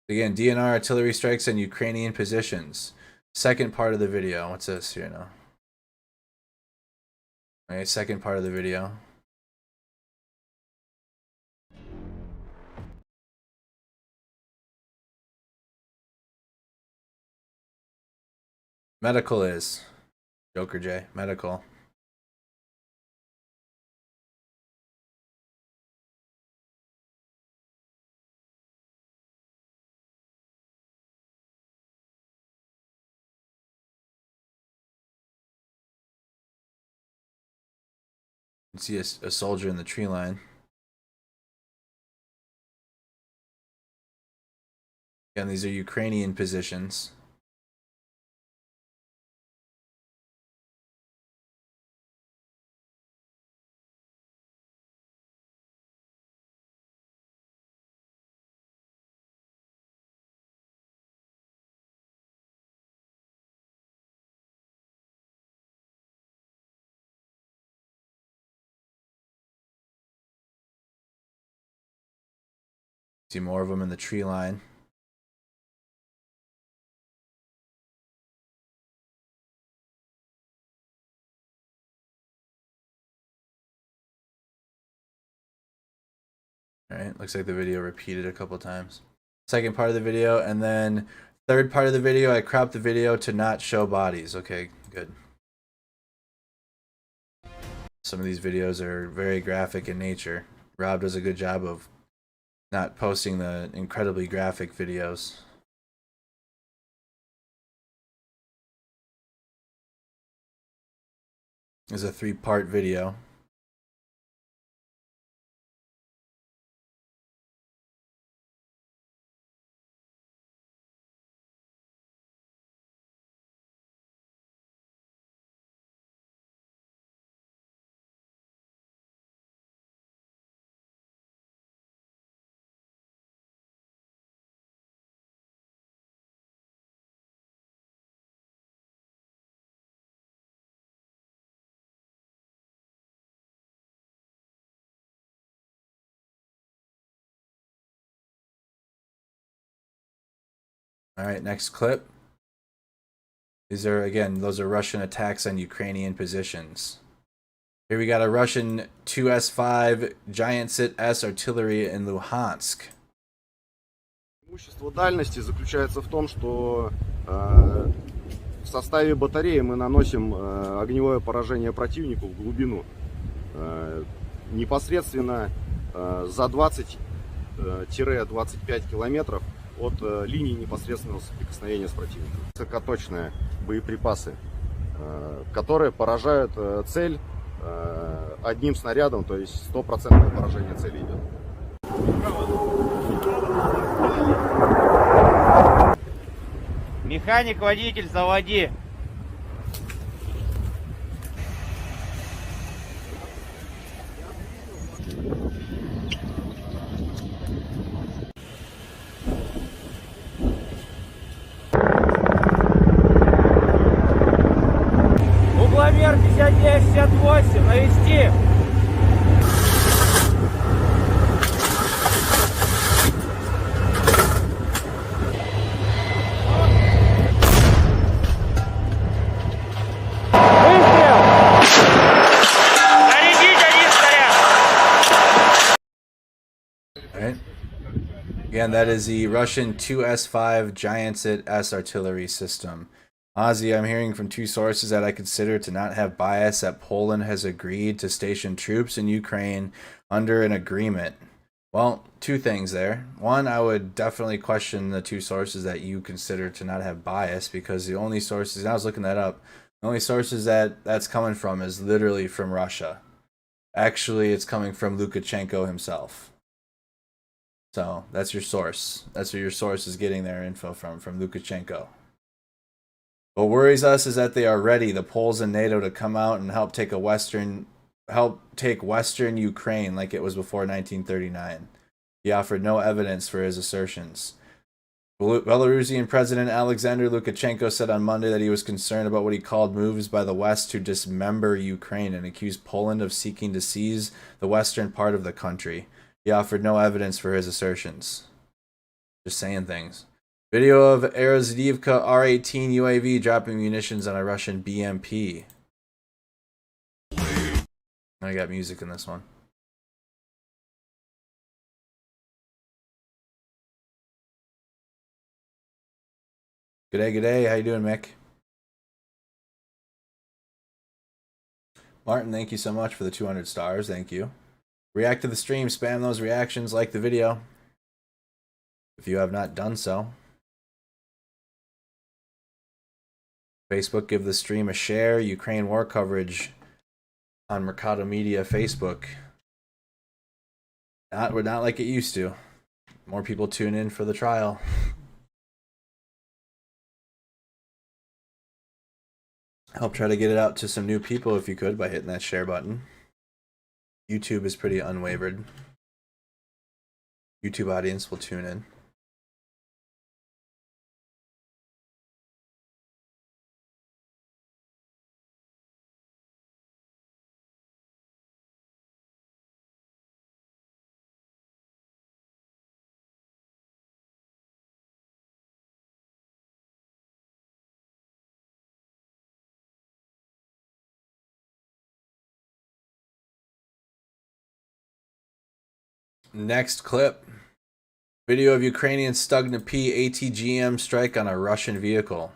Again, DNR artillery strikes on Ukrainian positions. Second part of the video. What's this here now? Okay, second part of the video. Medical is. Joker J. Medical. You can see a soldier in the tree line. Again, these are Ukrainian positions. See more of them in the tree line. Alright, looks like the video repeated a couple times. Second part of the video, and then third part of the video, I cropped the video to not show bodies. Okay, good. Some of these videos are very graphic in nature. Rob does a good job of not posting the incredibly graphic videos. is a 3-part video. All right, next clip. These are, again, those are Russian attacks on Ukrainian positions. Here we got a Russian 2S5 Giant S artillery in Luhansk. Преимущество дальности заключается в том, что в составе батареи мы наносим огневое поражение противнику в глубину. Непосредственно за 20-25 километров от линии непосредственного соприкосновения с противником. Высокоточные боеприпасы, которые поражают цель одним снарядом, то есть 100% поражение цели идет. Механик, водитель, заводи. Угломер 59-68, навести. Again, that is the Russian 2S5 Giant S artillery system. Ozzy, I'm hearing from 2 sources that I consider to not have bias that Poland has agreed to station troops in Ukraine under an agreement. Well, 2 things there. One, I would definitely question the 2 sources that you consider to not have bias, because the only sources, and I was looking that up, the only sources that's coming from is literally from Russia. Actually, it's coming from Lukashenko himself. So that's your source. That's where your source is getting their info from Lukashenko. What worries us is that they are ready, the Poles and NATO, to come out and help take Western Ukraine like it was before 1939. He offered no evidence for his assertions. Belarusian President Alexander Lukashenko said on Monday that he was concerned about what he called moves by the West to dismember Ukraine, and accused Poland of seeking to seize the western part of the country. He offered no evidence for his assertions. Just saying things. Video of Erzdivka R-18 UAV dropping munitions on a Russian BMP. I got music in this one. G'day, g'day. How you doing, Mick? Martin, thank you so much for the 200 stars. Thank you. React to the stream, spam those reactions, like the video if you have not done so. Facebook, give the stream a share. Ukraine war coverage on Mercado Media Facebook. We're not like it used to. More people tune in for the trial. Help try to get it out to some new people if you could by hitting that share button. YouTube is pretty unwavered. YouTube audience will tune in. Next clip. Video of Ukrainian Stugna P ATGM strike on a Russian vehicle.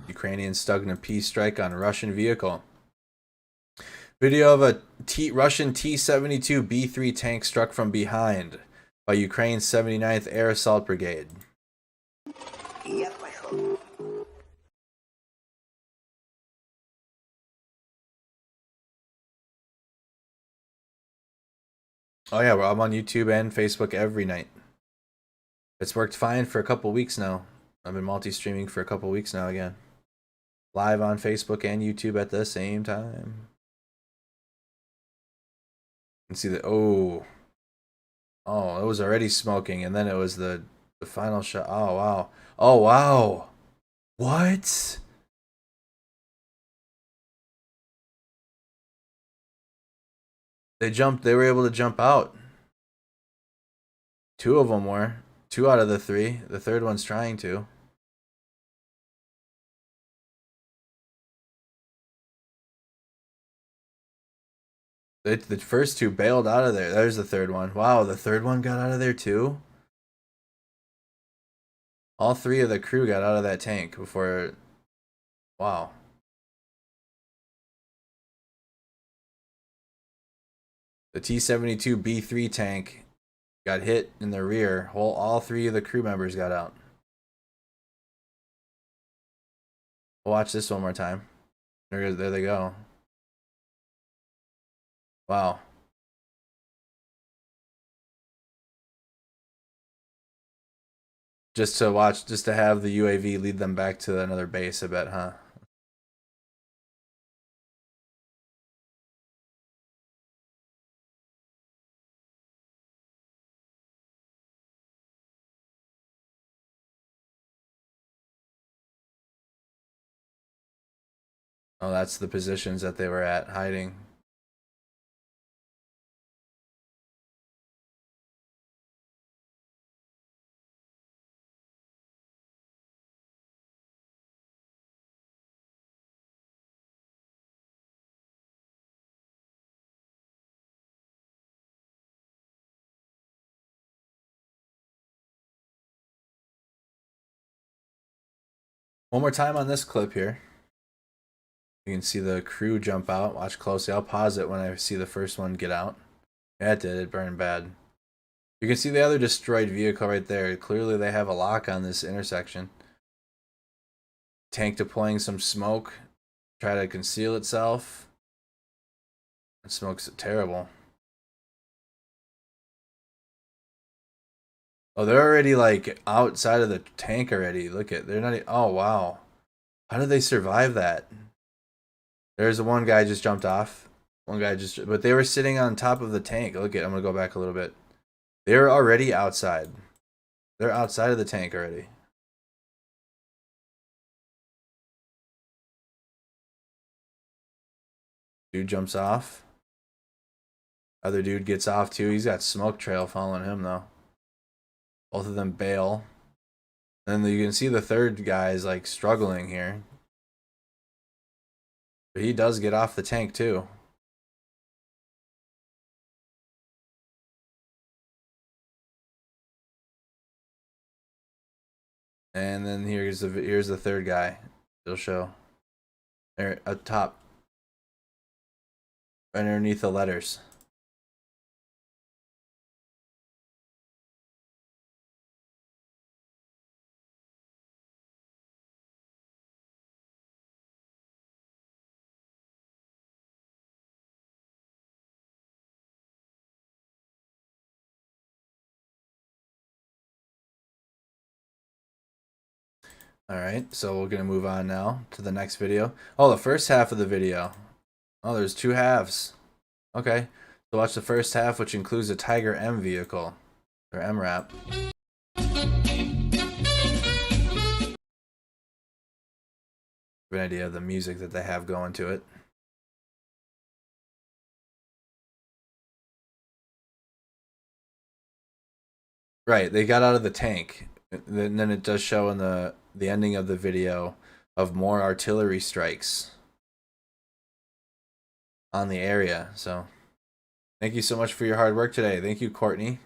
Ukrainian Stugna P strike on Russian vehicle. Video of a Russian T-72B3 tank struck from behind by Ukraine's 79th Air Assault Brigade. Oh yeah, well, I'm on YouTube and Facebook every night. It's worked fine for a couple weeks now. I've been multi-streaming for a couple weeks now again. Live on Facebook and YouTube at the same time. You can see that, oh, it was already smoking, and then it was the final shot. Oh, wow. Oh, wow. What? They were able to jump out. Two of them were. Two out of the three. The third one's trying to. The first two bailed out of there. There's the third one. Wow, the third one got out of there too? All three of the crew got out of that tank before... Wow. The T-72B3 tank got hit in the rear. All three of the crew members got out. We'll watch this one more time. There they go. Wow. Just to have the UAV lead them back to another base, I bet, huh? Oh, that's the positions that they were at, hiding. One more time on this clip here. You can see the crew jump out. Watch closely. I'll pause it when I see the first one get out. Yeah, it did. It burned bad. You can see the other destroyed vehicle right there. Clearly they have a lock on this intersection. Tank deploying some smoke. Try to conceal itself. It smokes terrible. Oh, they're already like outside of the tank already. Look at, they're not, oh wow. How did they survive that? There's the one guy just jumped off. One guy just, but they were sitting on top of the tank. Look at, I'm gonna go back a little bit. They're already outside. They're outside of the tank already. Dude jumps off. Other dude gets off too. He's got smoke trail following him though. Both of them bail. And then you can see the third guy is like struggling here. But he does get off the tank too. And then here's the third guy. It'll show. There up top. Underneath the letters. Alright, so we're going to move on now to the next video. Oh, the first half of the video. Oh, there's two halves. Okay, so watch the first half, which includes a Tiger M vehicle, or MRAP. An idea of the music that they have going to it. Right, they got out of the tank. And then it does show in the ending of the video of more artillery strikes on the area. So thank you so much for your hard work today. Thank you, Courtney.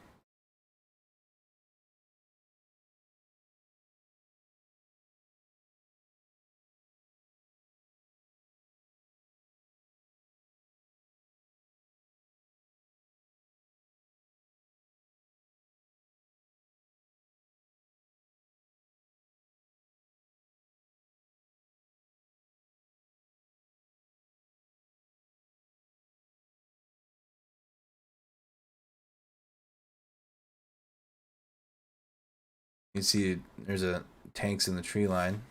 You see there's a tanks in the tree line.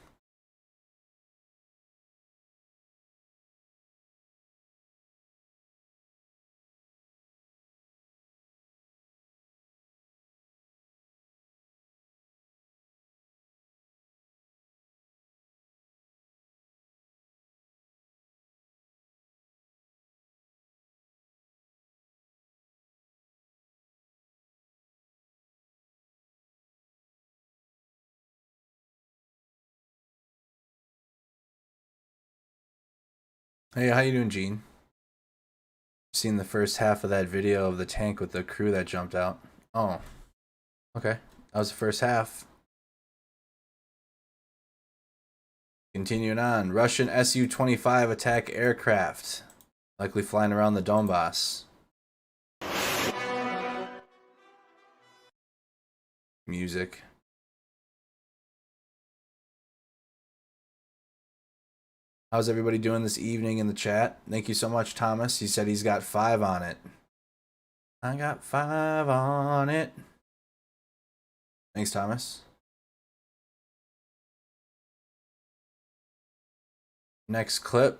Hey, how you doing, Gene? Seen the first half of that video of the tank with the crew that jumped out. Oh, okay. That was the first half. Continuing on, Russian Su-25 attack aircraft, likely flying around the Donbas. Music. How's everybody doing this evening in the chat? Thank you so much, Thomas. He said he's got 5 on it. I got 5 on it. Thanks, Thomas. Next clip.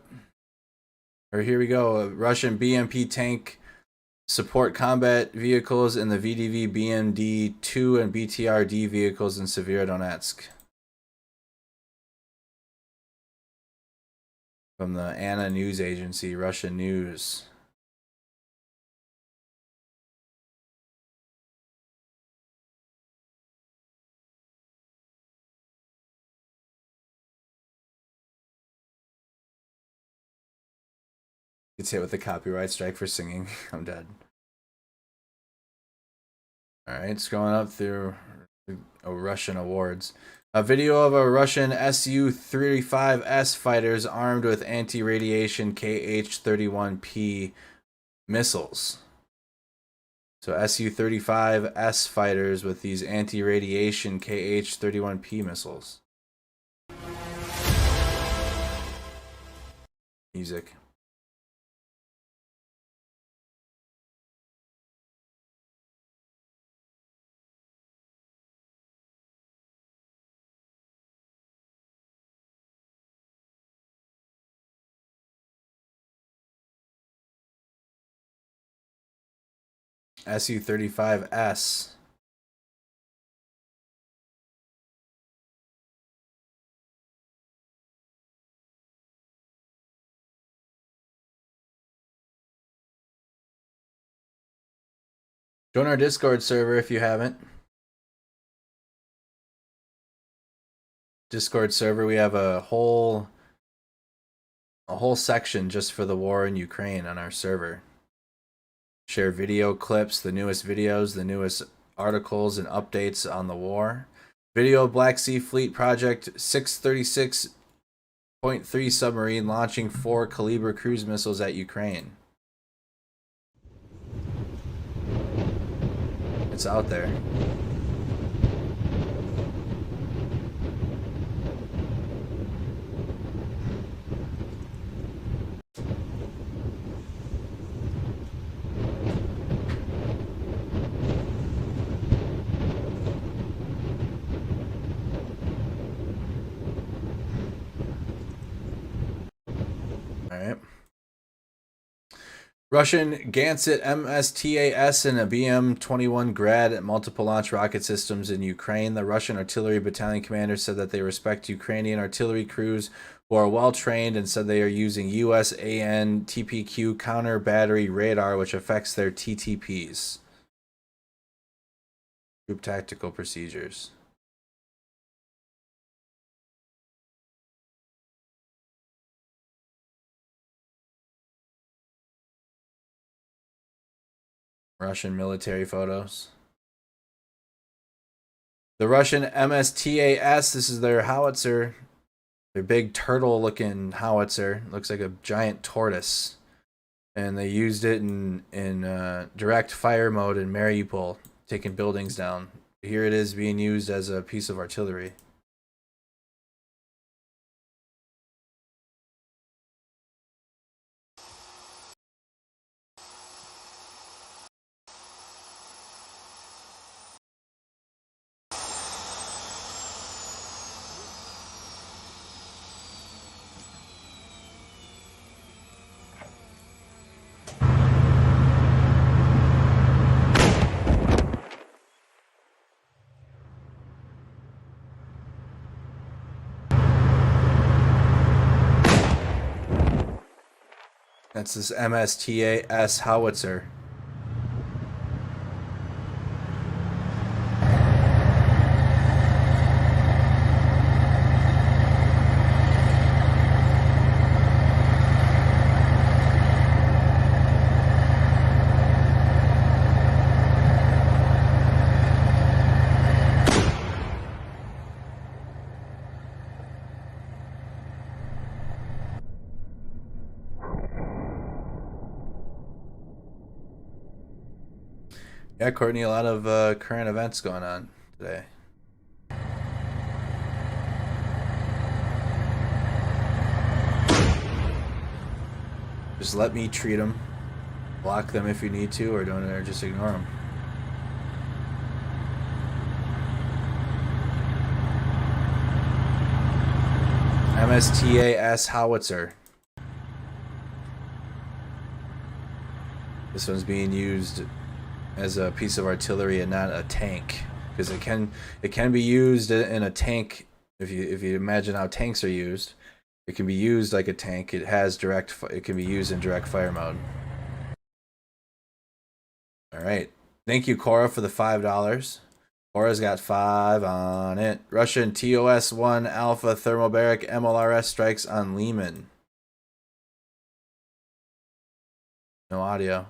Or here we go. A Russian BMP tank support combat vehicles in the VDV BMD-2 and BTRD vehicles in Severodonetsk. From the ANA news agency, Russian news. Gets hit with a copyright strike for singing. I'm dead. Alright, scrolling up through Russian awards. A video of a Russian Su-35S fighters armed with anti-radiation Kh-31P missiles. So Su-35S fighters with these anti-radiation Kh-31P missiles. Music. Su-35S. Join our Discord server if you haven't. Discord server, we have a whole section just for the war in Ukraine on our server. Share video clips, the newest videos, the newest articles and updates on the war. Video Black Sea Fleet Project 636.3 submarine launching 4 Kaliber cruise missiles at Ukraine. It's out there. Russian Gansett MSTAS and a BM-21 Grad multiple launch rocket systems in Ukraine. The Russian artillery battalion commander said that they respect Ukrainian artillery crews who are well trained and said they are using USAN TPQ counter battery radar, which affects their TTPs. Group tactical procedures. Russian military photos. The Russian MSTAS, this is their howitzer. Their big turtle-looking howitzer. Looks like a giant tortoise. And they used it in direct fire mode in Mariupol, taking buildings down. Here it is being used as a piece of artillery. That's this MSTAS howitzer. Yeah, Courtney, a lot of current events going on today. Just let me treat them. Block them if you need to, or don't, or just ignore them. MSTAS howitzer. This one's being used as a piece of artillery and not a tank, because it can be used in a tank. If you imagine how tanks are used, it can be used like a tank. It can be used in direct fire mode. All right, thank you, Cora, for the $5. Cora's got 5 on it. Russian TOS-1 Alpha thermobaric MLRS strikes on Lehman. No audio.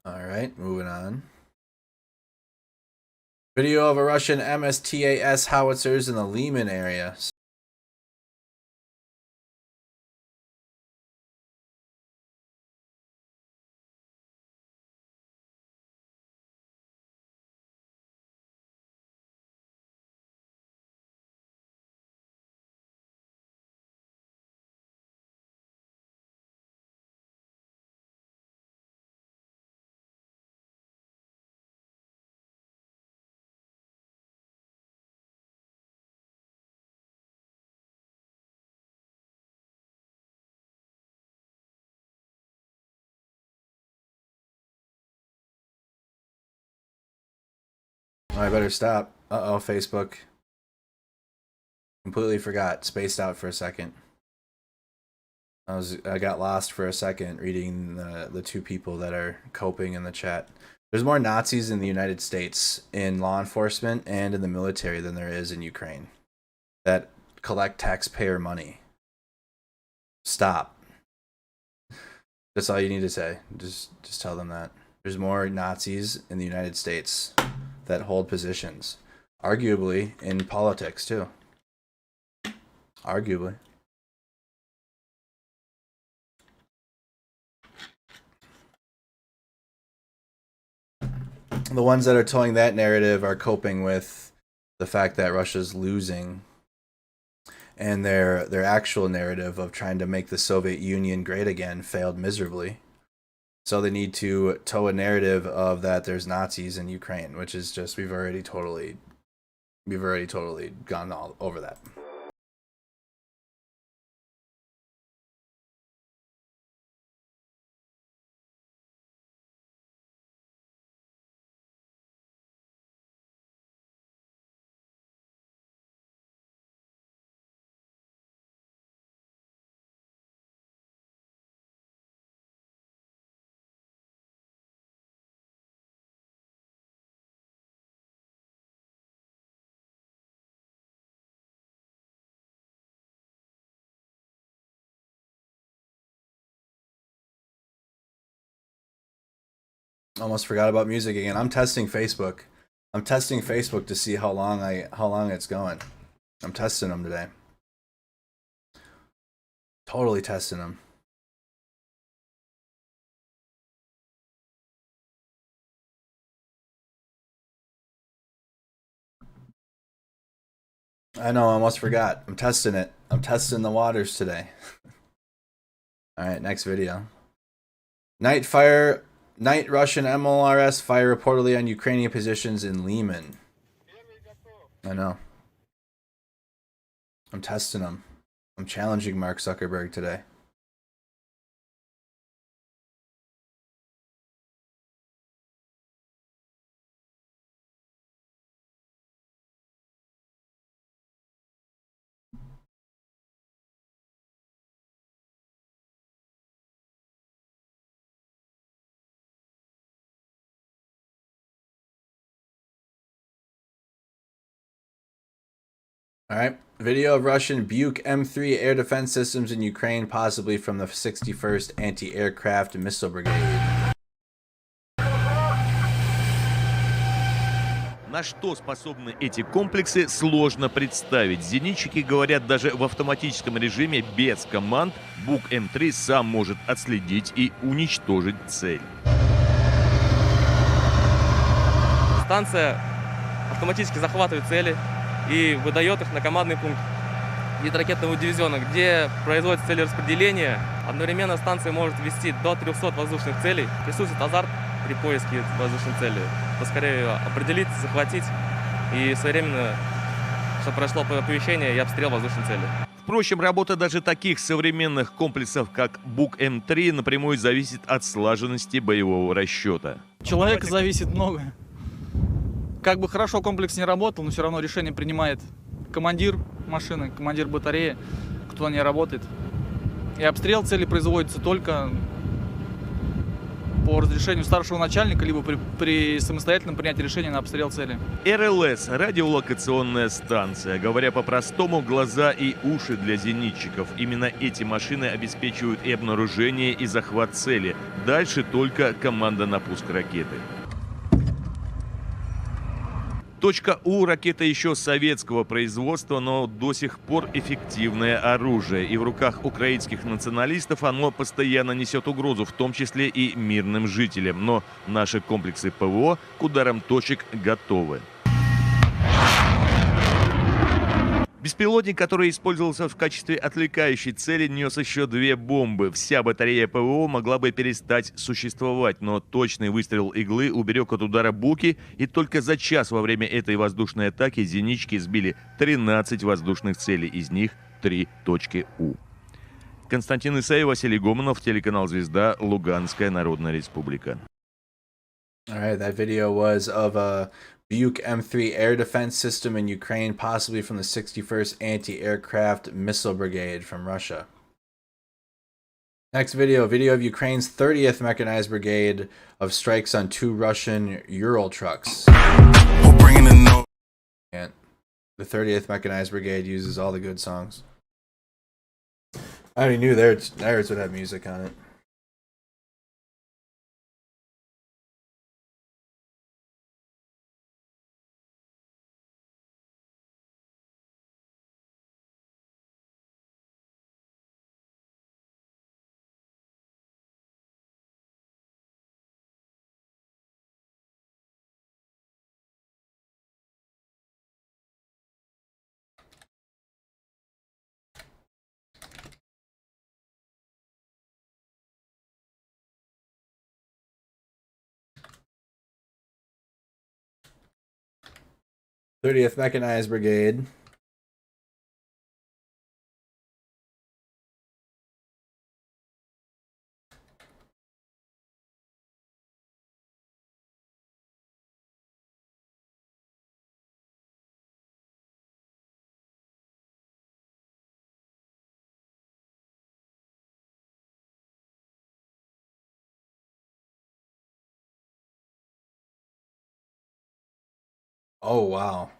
All right, moving on. Video of a Russian MSTAS howitzers in the Lehman area. I better stop. Uh-oh, Facebook. Completely forgot. Spaced out for a second. I got lost for a second reading the two people that are coping in the chat. There's more Nazis in the United States in law enforcement and in the military than there is in Ukraine that collect taxpayer money. Stop. That's all you need to say. Just tell them that. There's more Nazis in the United States that hold positions, arguably in politics too. Arguably. The ones that are towing that narrative are coping with the fact that Russia's losing, and their actual narrative of trying to make the Soviet Union great again failed miserably. So they need to tow a narrative of that there's Nazis in Ukraine, which is just we've already totally gone all over that. Almost forgot about music again. I'm testing Facebook. I'm testing Facebook to see how long it's going. I'm testing them today. Totally testing them. I know, I almost forgot. I'm testing it. I'm testing the waters today. Alright, next video. Night Russian MLRS fire reportedly on Ukrainian positions in Lyman. I know. I'm testing them. I'm challenging Mark Zuckerberg today. Alright, video of Russian Buk M3 air defense systems in Ukraine, possibly from the 61st Anti-Aircraft Missile Brigade. На что способны эти комплексы, сложно представить. Зенитчики говорят, даже в автоматическом режиме без команд Бук М3 сам может отследить и уничтожить цель. Станция автоматически захватывает цели и выдает их на командный пункт зенитно-ракетного дивизиона, где производится целераспределение. Одновременно станция может ввести до 300 воздушных целей. Присутствует азарт при поиске воздушной цели. Поскорее определить, захватить и своевременно, чтобы прошло оповещение и обстрел воздушной цели. Впрочем, работа даже таких современных комплексов, как Бук М3, напрямую зависит от слаженности боевого расчета. Человека зависит многое. Как бы хорошо комплекс не работал, но все равно решение принимает командир машины, командир батареи, кто не работает. И обстрел цели производится только по разрешению старшего начальника, либо при самостоятельном принятии решения на обстрел цели. РЛС – радиолокационная станция. Говоря по-простому, глаза и уши для зенитчиков. Именно эти машины обеспечивают и обнаружение, и захват цели. Дальше только команда на пуск ракеты. Точка У – ракета еще советского производства, но до сих пор эффективное оружие. И в руках украинских националистов оно постоянно несет угрозу, в том числе и мирным жителям. Но наши комплексы ПВО к ударам точек готовы. Беспилотник, который использовался в качестве отвлекающей цели, нес еще 2 бомбы. Вся батарея ПВО могла бы перестать существовать, но точный выстрел иглы уберег от удара Буки, и только за час во время этой воздушной атаки зенитчики сбили 13 воздушных целей, из них 3 точки У. Константин Исаев, Василий Гомонов, телеканал «Звезда», Луганская Народная Республика. Alright, that video was of a Buk M3 air defense system in Ukraine, possibly from the 61st Anti-Aircraft Missile Brigade from Russia. Next video of Ukraine's 30th Mechanized Brigade of strikes on 2 Russian Ural trucks. And the 30th Mechanized Brigade uses all the good songs. I already knew theirs would have music on it. Thirtieth Mechanized Brigade. Oh, wow.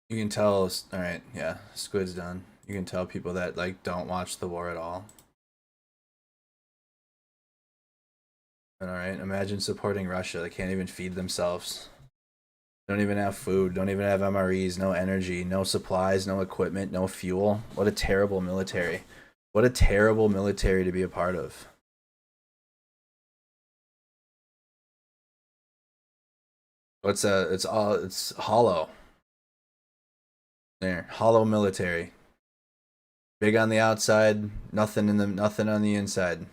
You can tell, alright, yeah, Squid's done. You can tell people that, like, don't watch the war at all. Alright, imagine supporting Russia. They can't even feed themselves. Don't even have food, don't even have MREs, no energy, no supplies, no equipment, no fuel. What a terrible military. What a terrible military to be a part of. It's hollow. There, hollow military. Big on the outside, nothing on the inside.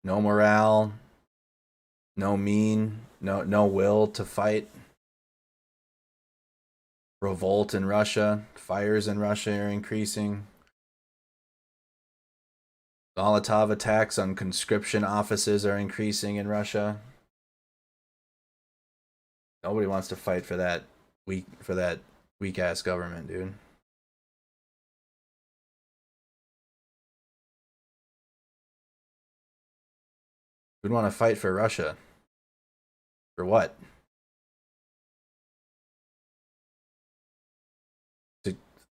No morale, no will to fight. Revolt in Russia, fires in Russia are increasing. Molotov attacks on conscription offices are increasing in Russia. Nobody wants to fight for that weak ass government, dude. Who'd want to fight for Russia? For what?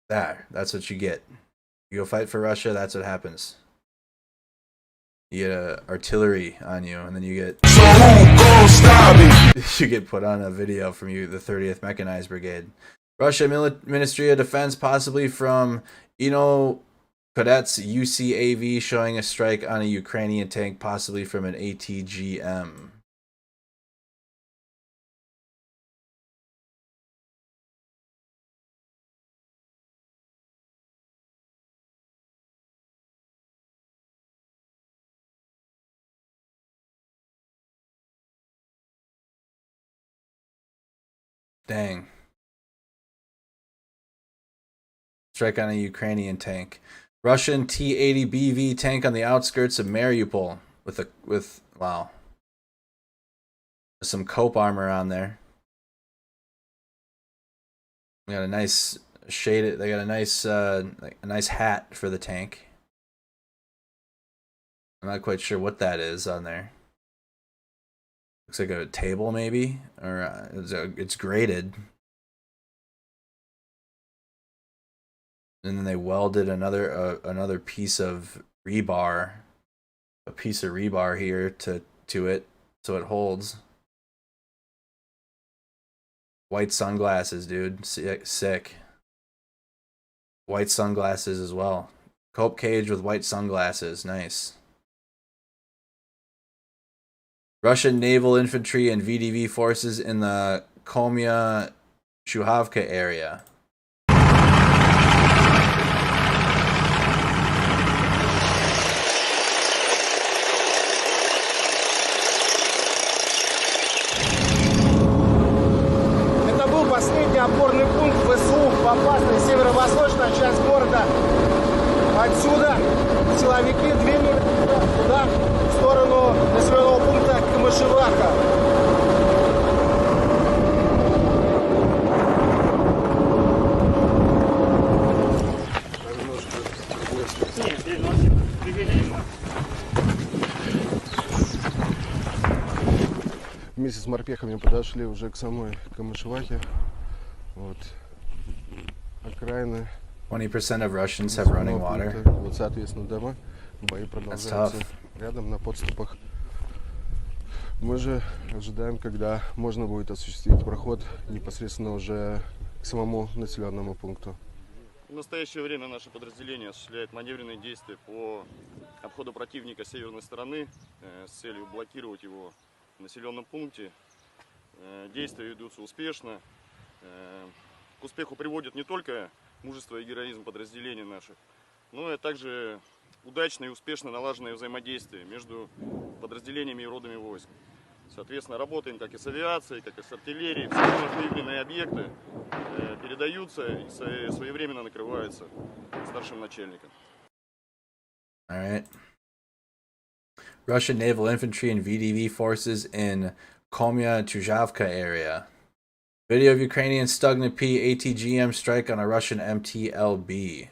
That's what you get. You go fight for Russia, that's what happens. You get artillery on you, and then you get you get put on a video from the 30th Mechanized Brigade. Russia Ministry of Defense, possibly from Cadets UCAV, showing a strike on a Ukrainian tank, possibly from an ATGM. Dang. Strike on a Ukrainian tank. Russian T-80BV tank on the outskirts of Mariupol with wow. Some cope armor on there. We got a nice shaded. They got a nice hat for the tank. I'm not quite sure what that is on there. Looks like a table, maybe, or it's graded. And then they welded another piece of rebar, here to it, so it holds. White sunglasses, dude, sick. White sunglasses as well. Cope cage with white sunglasses, nice. Russian naval infantry and VDV forces in the Komya Shuhavka area. Это был последний опорный пункт ВСУ в опасной северо-восточной часть города. Отсюда силовики двинули туда, в сторону населенного пункта Камышеваха. Вместе с морпехами подошли уже к самой Камышевахе. Вот. Окраины. 20% of Russians have running water. Вот, соответственно, дома. Бои продолжаются рядом на подступах. Мы же ожидаем, когда можно будет осуществить проход непосредственно уже к самому населенному пункту. В настоящее время наше подразделение осуществляет маневренные действия по обходу противника с северной стороны с целью блокировать его в населенном пункте. Действия ведутся успешно. К успеху приводят не только мужество и героизм подразделений наших, но и также удачно и успешно налаженное взаимодействие между подразделениями и родами войск. Соответственно, работаем как и с авиацией, как и с артиллерией. Все выявленные объекты передаются и своевременно накрываются старшим начальником. All right. Russian naval infantry and VDV forces in Komya Tuzhavka area. Video of Ukrainian Stugna P ATGM strike on a Russian MTLB.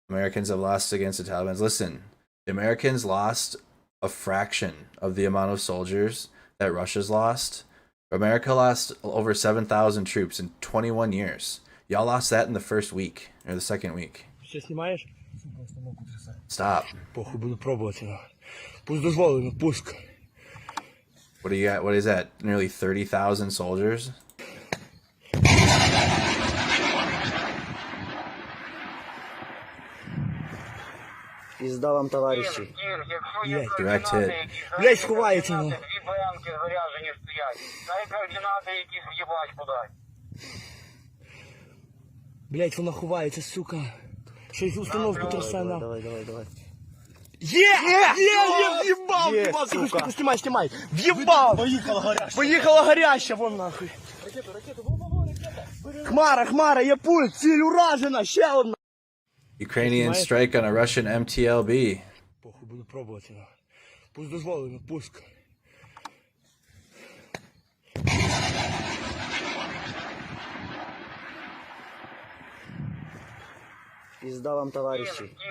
Americans have lost against the Taliban. Listen, the Americans lost a fraction of the amount of soldiers that Russia's lost. America lost over 7,000 troops in 21 years. Y'all lost that in the first week or the second week. Ще знімаєш? Stop. Похуй, буду пробувати. Пусть дозволено, пуск. What do you got? What is that? Nearly 30,000 soldiers? Пізда вам, товариші. Direct hit. Блять, сховається, ну. Дві БМки заряжені стоять. Дай координати якісь в'їбать кудись. Блять, вона ховається, сука. Щось установку трясе, на. Давай. Є, в'їбав, сука. Знімай. В'їбав. Поїхала гаряча, вон нахуй. Хмара, є пульт, ціль уражена, ще одна. Ukrainian strike on a Russian MTLB. Похуй, буду пробувати. Пусть дозволено, пуск. Пізда вам, товариші. Якщо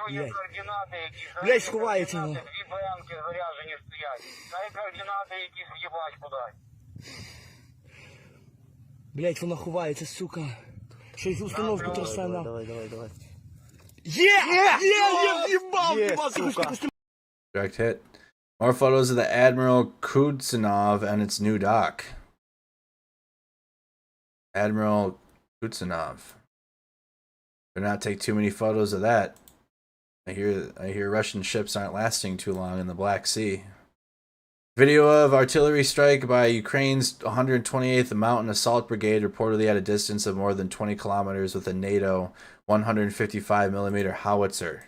є координати якісь... Блять, сховається, ну. Дві БМки заряжені стоять. Дай координати якісь в'їбать кудись. Блять, вона ховається, сука. Щось установку трясе, на. Давай. Є, в'їбав, сука. Direct hit. More photos of the Admiral Kudzinov and its new dock. Admiral Kudzinov. Better not take too many photos of that. I hear Russian ships aren't lasting too long in the Black Sea. Video of artillery strike by Ukraine's 128th Mountain Assault Brigade reportedly at a distance of more than 20 kilometers with a NATO 155mm howitzer.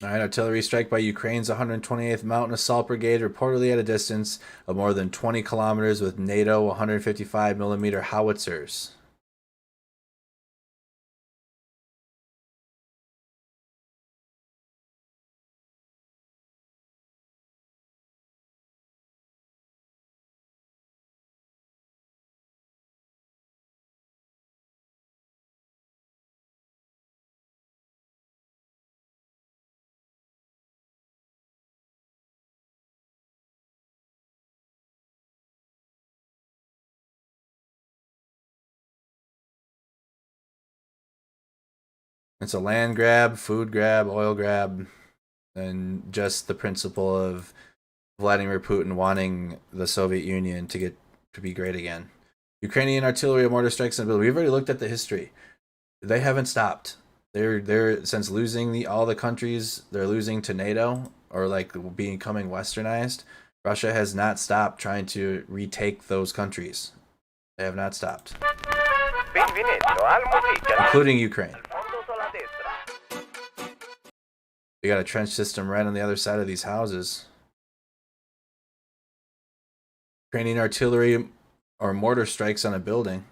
All right, artillery strike by Ukraine's 128th Mountain Assault Brigade, reportedly at a distance of more than 20 kilometers with NATO 155mm howitzers. It's a land grab, food grab, oil grab, and just the principle of Vladimir Putin wanting the Soviet Union to be great again. Ukrainian artillery and mortar strikes in the building. We've already looked at the history. They haven't stopped. They're since losing all the countries they're losing to NATO or like becoming westernized. Russia has not stopped trying to retake those countries. They have not stopped, including Ukraine. We got a trench system right on the other side of these houses. Ukrainian artillery or mortar strikes on a building.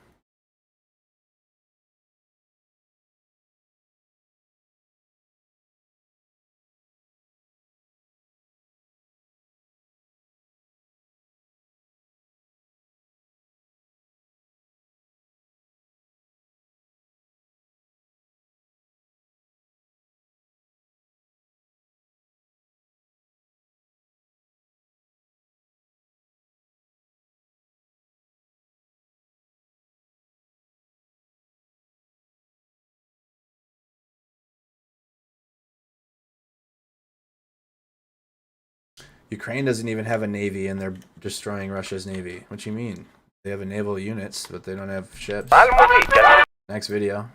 Ukraine doesn't even have a navy and they're destroying Russia's navy. What you mean? They have a naval units, but they don't have ships. Next video.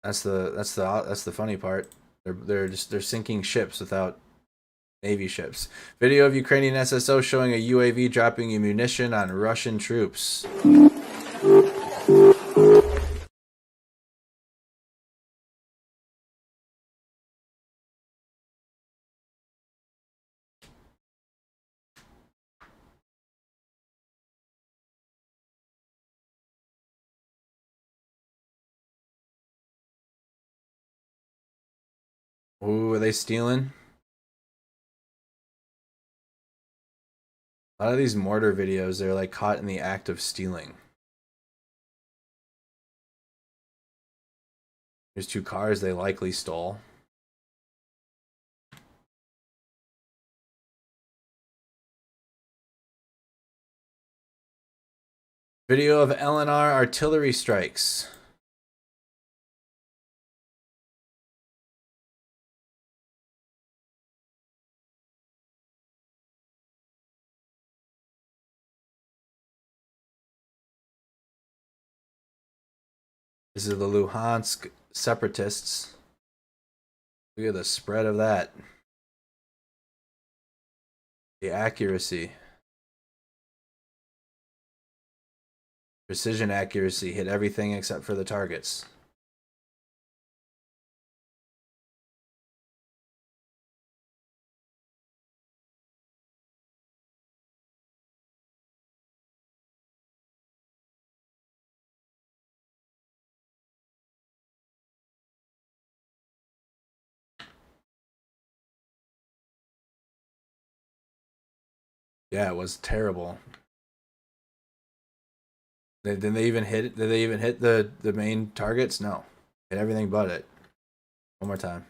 That's the funny part. They're sinking ships without navy ships. Video of Ukrainian SSO showing a UAV dropping ammunition on Russian troops. Who are they stealing? A lot of these mortar videos, they're like caught in the act of stealing. There's 2 cars they likely stole. Video of LNR artillery strikes. This is the Luhansk separatists. Look at the spread of that. The accuracy. Precision accuracy. Hit everything except for the targets. Yeah, it was terrible. Did they even hit it? Did they even hit the main targets? No. Hit everything but it. One more time.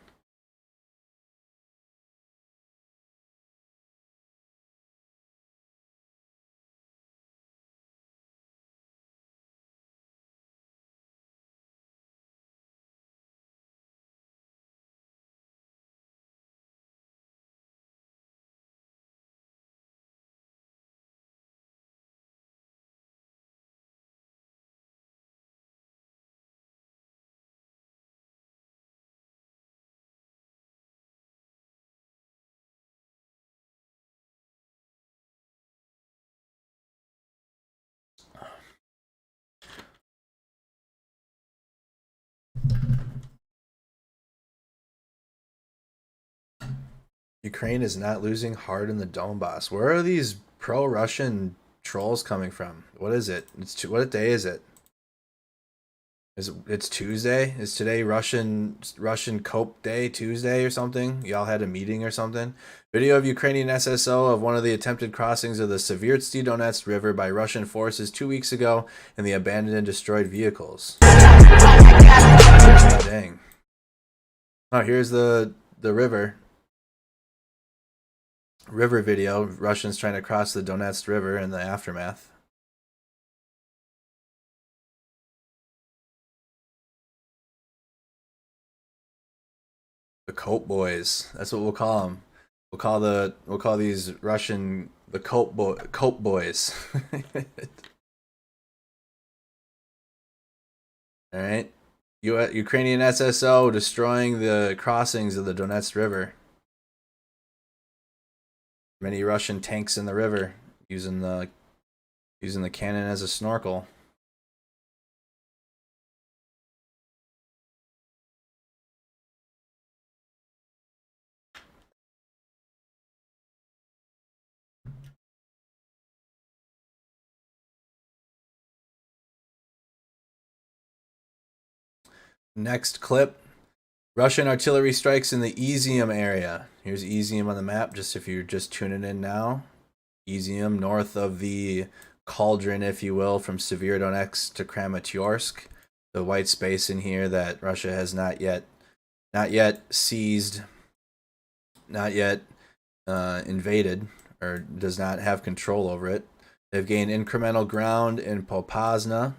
Ukraine is not losing hard in the Donbas. Where are these pro-Russian trolls coming from? What is it? What day is it? It's Tuesday? Is today Russian Cope Day, Tuesday or something? Y'all had a meeting or something? Video of Ukrainian SSO of one of the attempted crossings of the Severodonetsk River by Russian forces 2 weeks ago in the abandoned and destroyed vehicles. Oh, dang. Oh, here's the river. River video. Russians trying to cross the Donetsk River in the aftermath. The Cope boys. That's what we'll call them. We'll call these Russian the Cope boys. All right. Ukrainian SSO destroying the crossings of the Donetsk River. Many Russian tanks in the river using the cannon as a snorkel. Next clip. Russian artillery strikes in the Izium area. Here's Izium on the map, just if you're just tuning in now. Izium, north of the cauldron, if you will, from Severodonetsk to Kramatorsk. The white space in here that Russia has not yet seized, not yet invaded, or does not have control over it. They've gained incremental ground in Popasna,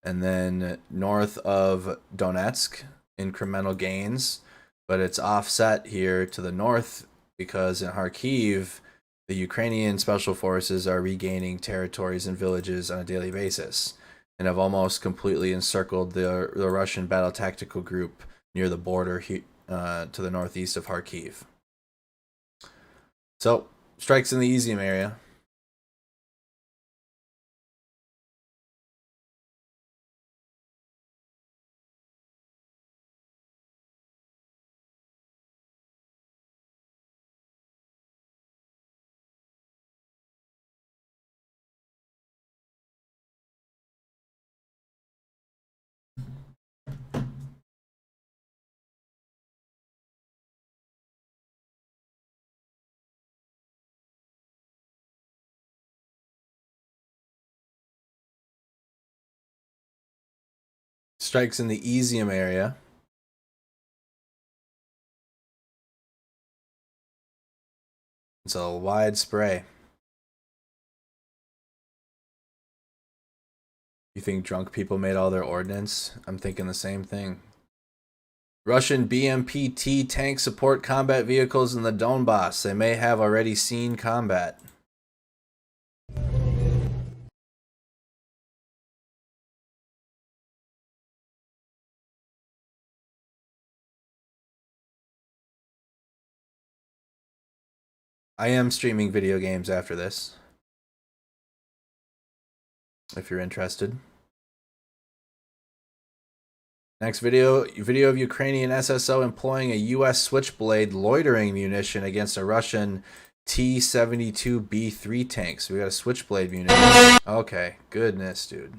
and then north of Donetsk, incremental gains, but it's offset here to the north because in Kharkiv, the Ukrainian special forces are regaining territories and villages on a daily basis and have almost completely encircled the Russian battle tactical group near the border to the northeast of Kharkiv. So, strikes in the Izium area. Strikes in the Izium area. It's a wide spray. You think drunk people made all their ordnance? I'm thinking the same thing. Russian BMP-T tank support combat vehicles in the Donbas. They may have already seen combat. I am streaming video games after this, if you're interested. Next video of Ukrainian SSO employing a US Switchblade loitering munition against a Russian T-72B3 tank. So we got a Switchblade munition. Okay, goodness, dude.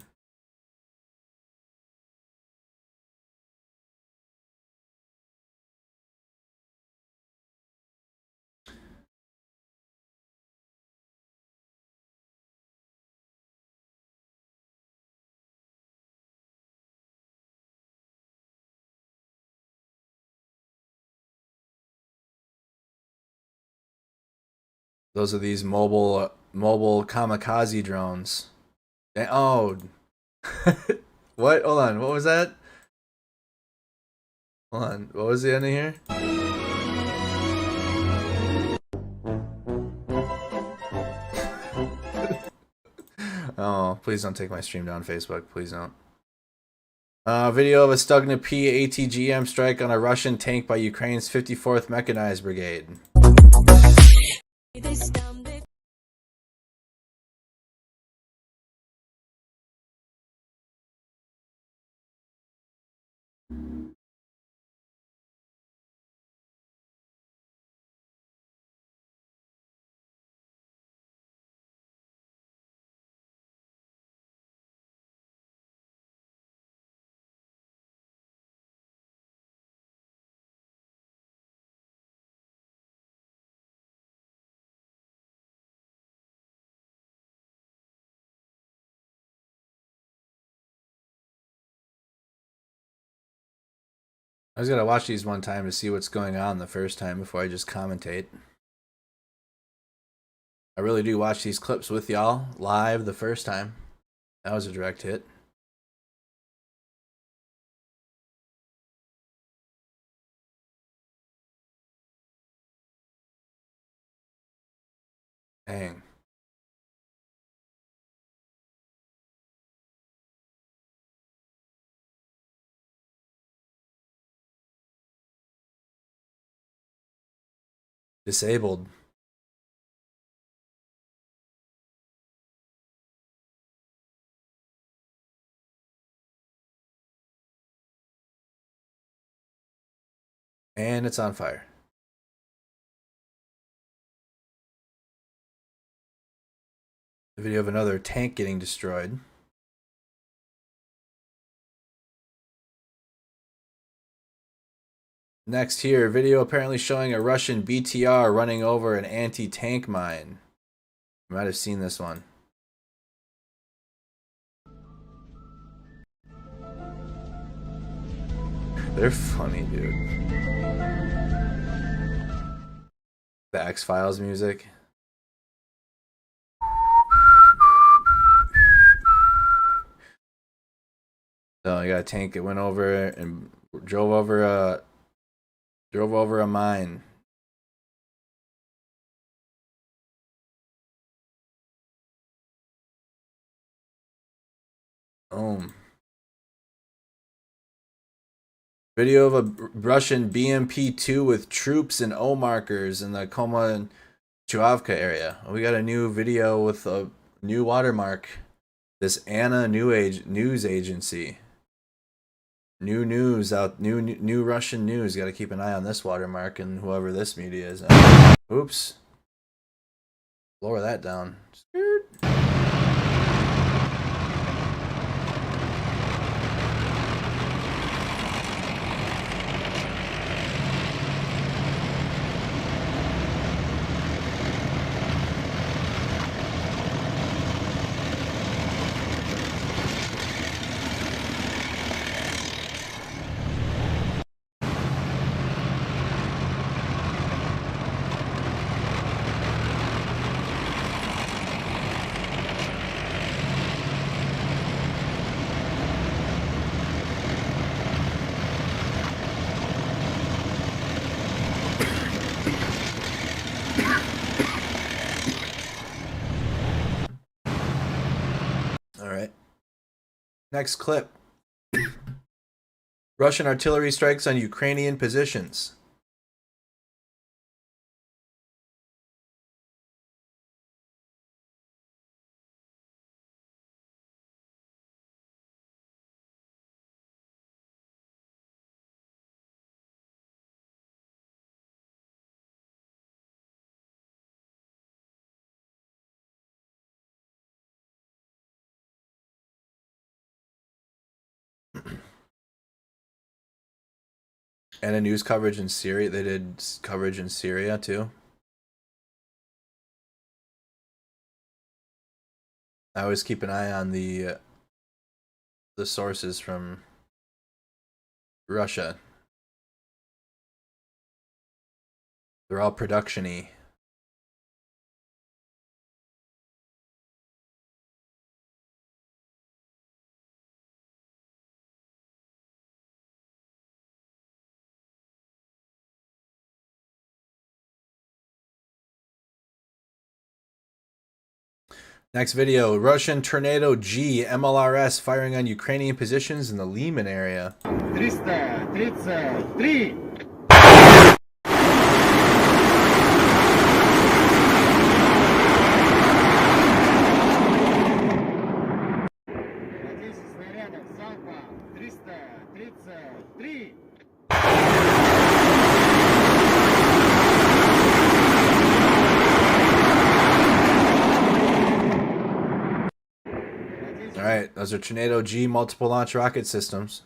Those are these mobile kamikaze drones. Oh. What? Hold on. What was that? Hold on. What was the ending here? Oh, please don't take my stream down, Facebook. Please don't. Video of a Stugna P ATGM strike on a Russian tank by Ukraine's 54th Mechanized Brigade. I was gonna watch these one time to see what's going on the first time before I just commentate. I really do watch these clips with y'all live the first time. That was a direct hit. Dang. Disabled. And it's on fire. The video of another tank getting destroyed. Next here, video apparently showing a Russian BTR running over an anti-tank mine. You might have seen this one. They're funny, dude. The X-Files music. So you got a tank that went over and drove over a mine. Video of a Russian BMP-2 with troops and O markers in the Koma-Chuavka area. We got a new video with a new watermark. This Anna news agency. New Russian news. Got to keep an eye on this watermark and whoever this media is. Oops. Lower that down. Next clip. Russian artillery strikes on Ukrainian positions. And a news coverage in Syria. They did coverage in Syria too. I always keep an eye on the sources from Russia. They're all production-y. Next video, Russian Tornado G MLRS firing on Ukrainian positions in the Lyman area. 333. Alright, those are Tornado G multiple launch rocket systems.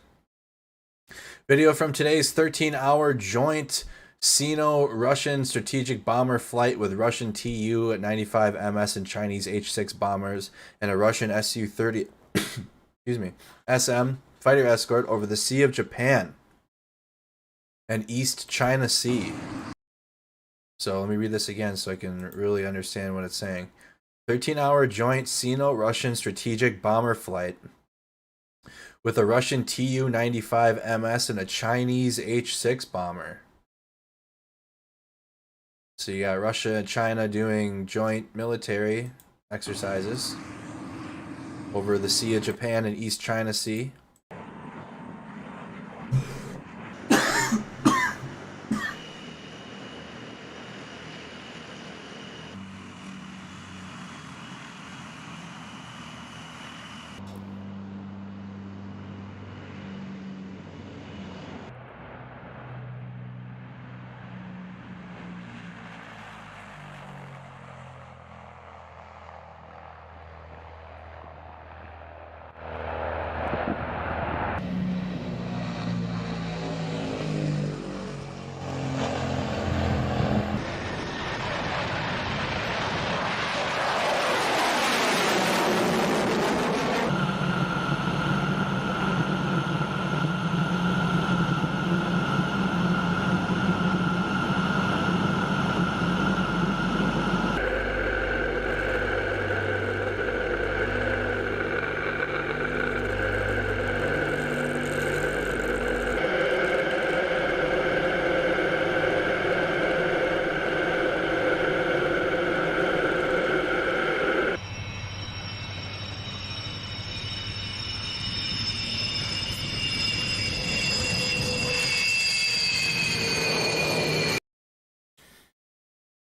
Video from today's 13-hour joint Sino-Russian strategic bomber flight with Russian Tu-95MS and Chinese H-6 bombers and a Russian Su-30 excuse me, SM fighter escort over the Sea of Japan and East China Sea. So let me read this again so I can really understand what it's saying. 13-hour joint Sino-Russian strategic bomber flight with a Russian Tu-95MS and a Chinese H-6 bomber. So you got Russia and China doing joint military exercises over the Sea of Japan and East China Sea.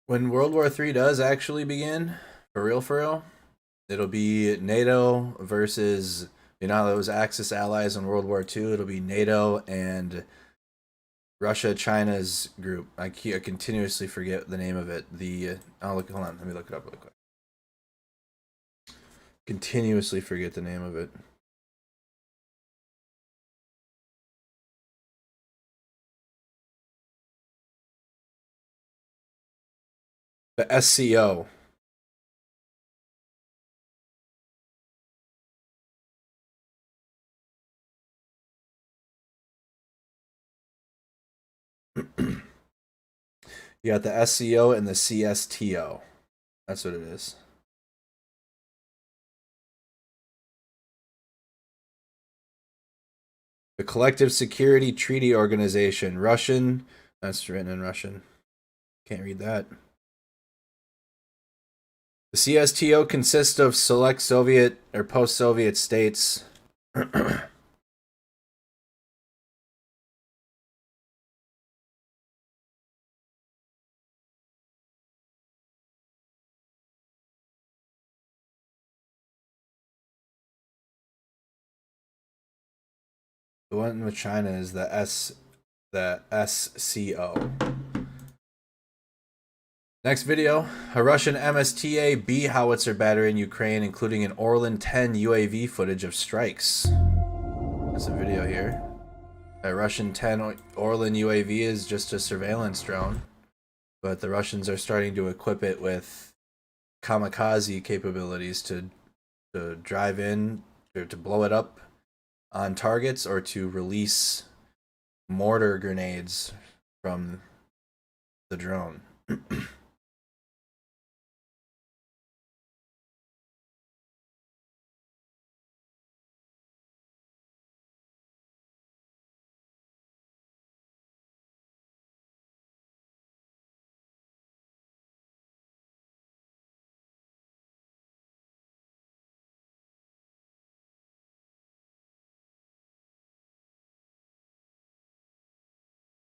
When World War III does actually begin, for real, it'll be NATO versus, you know, those Axis allies in World War II. It'll be NATO and Russia, China's group. I continuously forget the name of it. Hold on, let me look it up really quick. Continuously forget the name of it. The SCO. You got the SCO and the CSTO. That's what it is. The Collective Security Treaty Organization. Russian. That's written in Russian. Can't read that. The CSTO consists of select Soviet or post-Soviet states The one with China is the SCO. Next video, a Russian MSTA-B howitzer battery in Ukraine, including an Orlan 10 UAV footage of strikes. There's a video here. A Russian 10 Orlan UAV is just a surveillance drone, but the Russians are starting to equip it with kamikaze capabilities to drive in, or to blow it up on targets, or to release mortar grenades from the drone.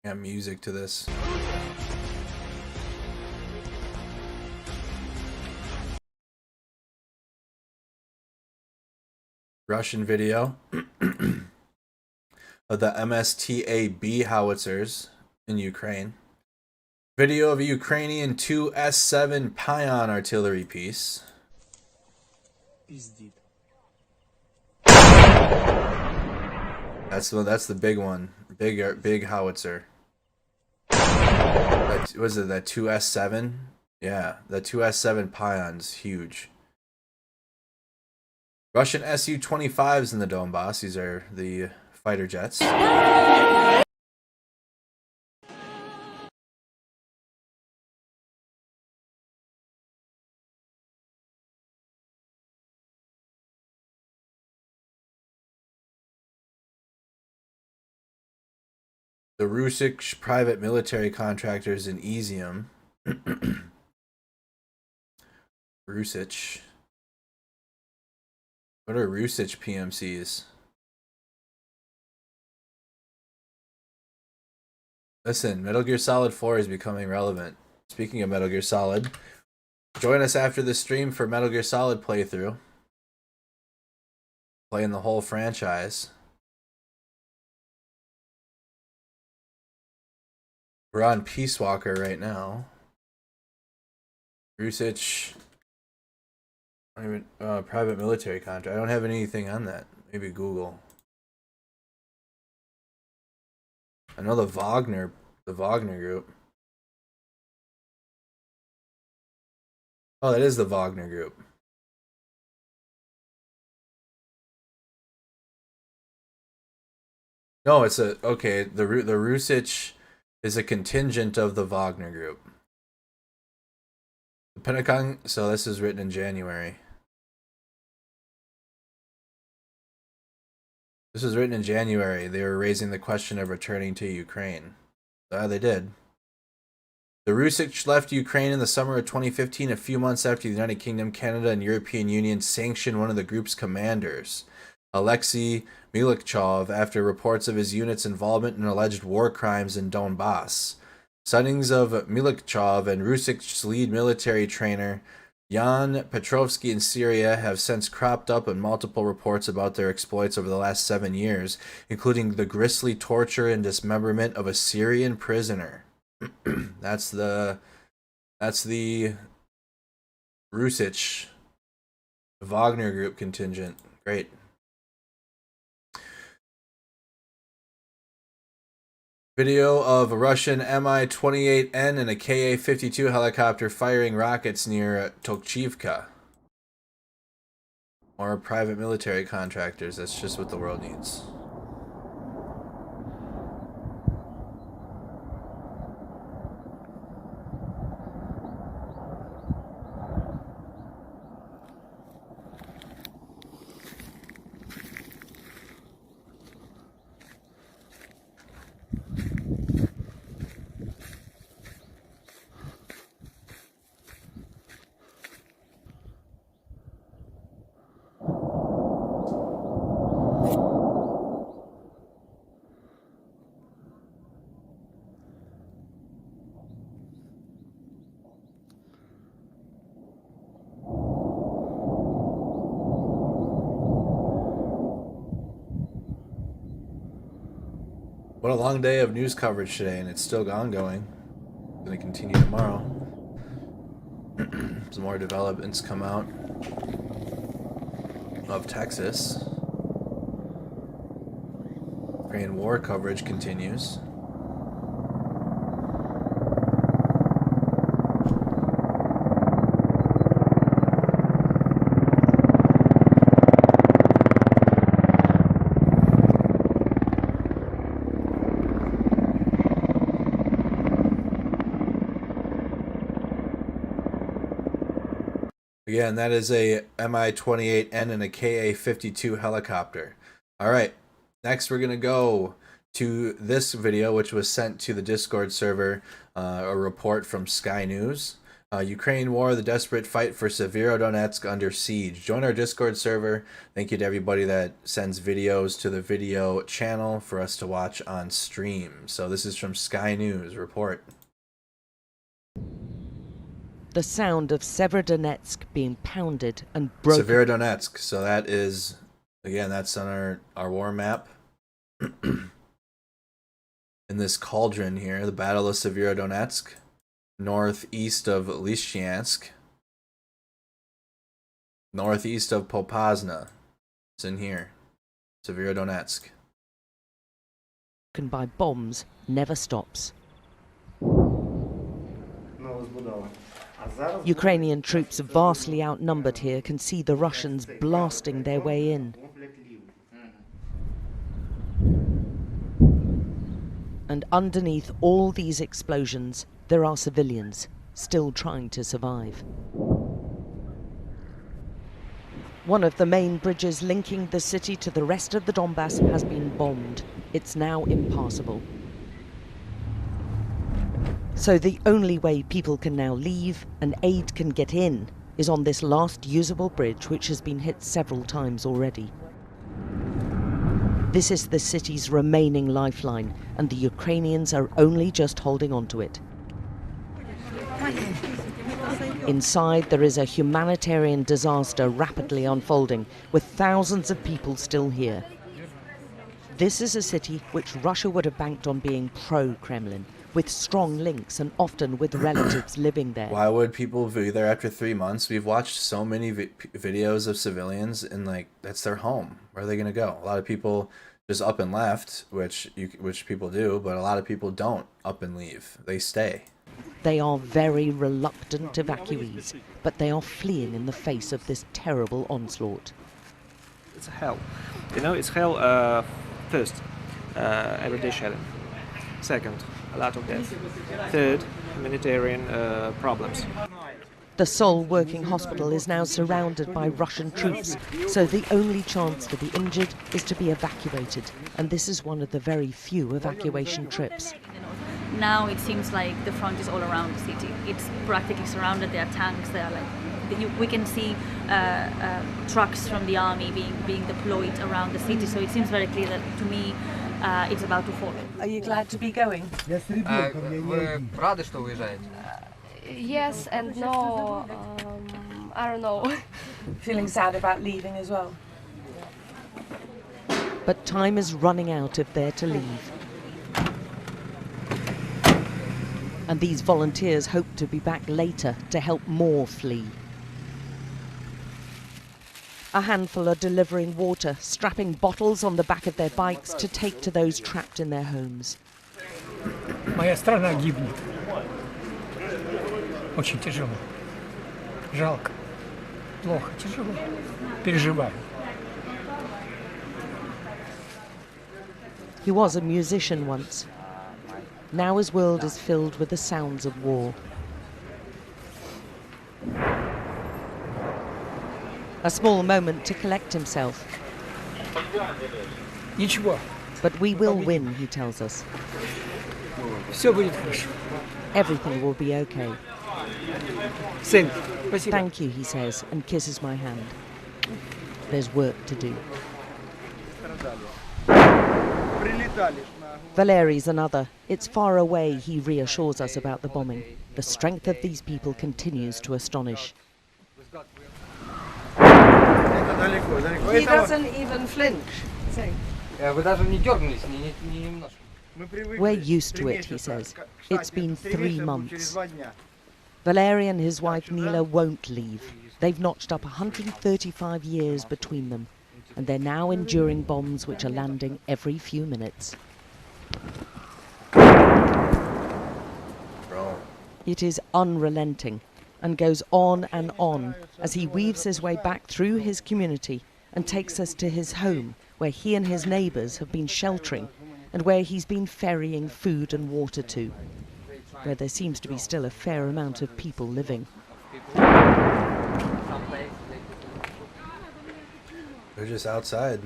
Got music to this. Russian video of the MSTA-B howitzers in Ukraine. Video of a Ukrainian 2S7 Pion artillery piece. That's the big one. Big howitzer. Was it that 2S7? Yeah, the 2S7 Pion's huge. Russian Su-25s in the Donbas. These are the fighter jets. The Rusich private military contractors in Izium. Rusich. What are Rusich PMCs? Listen, Metal Gear Solid 4 is becoming relevant. Speaking of Metal Gear Solid, join us after the stream for Metal Gear Solid playthrough. Playing the whole franchise. We're on Peace Walker right now. Rusich. Private military contract. I don't have anything on that. Maybe Google. I know the Wagner group. Oh, that is the Wagner group. No, it's a okay. The Rusich is a contingent of the Wagner group. The Pentagon. So this is written in January. This was written in January. They were raising the question of returning to Ukraine. They did. The Rusich left Ukraine in the summer of 2015, a few months after the United Kingdom, Canada, and European Union sanctioned one of the group's commanders, Alexei Milikchov, after reports of his unit's involvement in alleged war crimes in Donbas. Sightings of Milikchov and Rusich's lead military trainer, Jan Petrovsky in Syria, have since cropped up in multiple reports about their exploits over the last 7 years, including the grisly torture and dismemberment of a Syrian prisoner. That's the Rusich Wagner group contingent. Great. Video of a Russian Mi-28N and a Ka-52 helicopter firing rockets near Tokchivka. Or private military contractors. That's just what the world needs. What a long day of news coverage today, and it's still ongoing. It's going to continue tomorrow. Some more developments come out of Texas. Ukrainian war coverage continues. Again, that is a Mi-28N and a Ka-52 helicopter. All right, next we're going to go to this video, which was sent to the Discord server, a report from Sky News. Ukraine war, the desperate fight for Severodonetsk under siege. Join our Discord server. Thank you to everybody that sends videos to the video channel for us to watch on stream. So this is from Sky News report. The sound of Severodonetsk being pounded and broken. Severodonetsk. So that is, again, that's on our war map. In this cauldron here, the Battle of Severodonetsk, northeast of Lysychansk, northeast of Popasna. It's in here. Severodonetsk. By bombs never stops. Ukrainian troops, vastly outnumbered here, can see the Russians blasting their way in. And underneath all these explosions, there are civilians still trying to survive. One of the main bridges linking the city to the rest of the Donbas has been bombed. It's now impassable. So the only way people can now leave and aid can get in is on this last usable bridge, which has been hit several times already. This is the city's remaining lifeline, and the Ukrainians are only just holding on to it. Inside, there is a humanitarian disaster rapidly unfolding, with thousands of people still here. This is a city which Russia would have banked on being pro-Kremlin, with strong links and often with relatives living there. Why would people be there after 3 months? We've watched so many videos of civilians, and like, that's their home. Where are they going to go? A lot of people just up and left, which people do, but a lot of people don't up and leave. They stay. They are very reluctant evacuees, but they are fleeing in the face of this terrible onslaught. It's hell. You know, it's hell, first, everyday shelling. Second, a lot of death. Third, humanitarian problems. The Sol working hospital is now surrounded by Russian troops, so the only chance for the injured is to be evacuated, and this is one of the very few evacuation trips. Now it seems like the front is all around the city. It's practically surrounded. There are tanks. There are we can see trucks from the army being deployed around the city. So it seems very clear that, to me, it's about to fall. Are you glad to be going? Yes and no. I don't know. Feeling sad about leaving as well? But time is running out if they're to leave. And these volunteers hope to be back later to help more flee. A handful are delivering water, strapping bottles on the back of their bikes to take to those trapped in their homes. Моя страна гибнет. Очень тяжело. Жалко. Плохо, тяжело. Переживаю. He was a musician once. Now his world is filled with the sounds of war. A small moment to collect himself. Ничего. But we will win, he tells us. Все будет хорошо. Everything will be okay. Сын, спасибо. Thank you, he says, and kisses my hand. There's work to do. Valeri's another. It's far away, he reassures us about the bombing. The strength of these people continues to astonish. He doesn't even flinch. Вы даже не дернулись, ни немножко. We're used to it, he says. It's been 3 months. Valery and his wife Myra won't leave. They've notched up 135 years between them, and they're now enduring bombs which are landing every few minutes. It is unrelenting and goes on and on as he weaves his way back through his community and takes us to his home, where he and his neighbours have been sheltering and where he's been ferrying food and water to, where there seems to be still a fair amount of people living. They're just outside.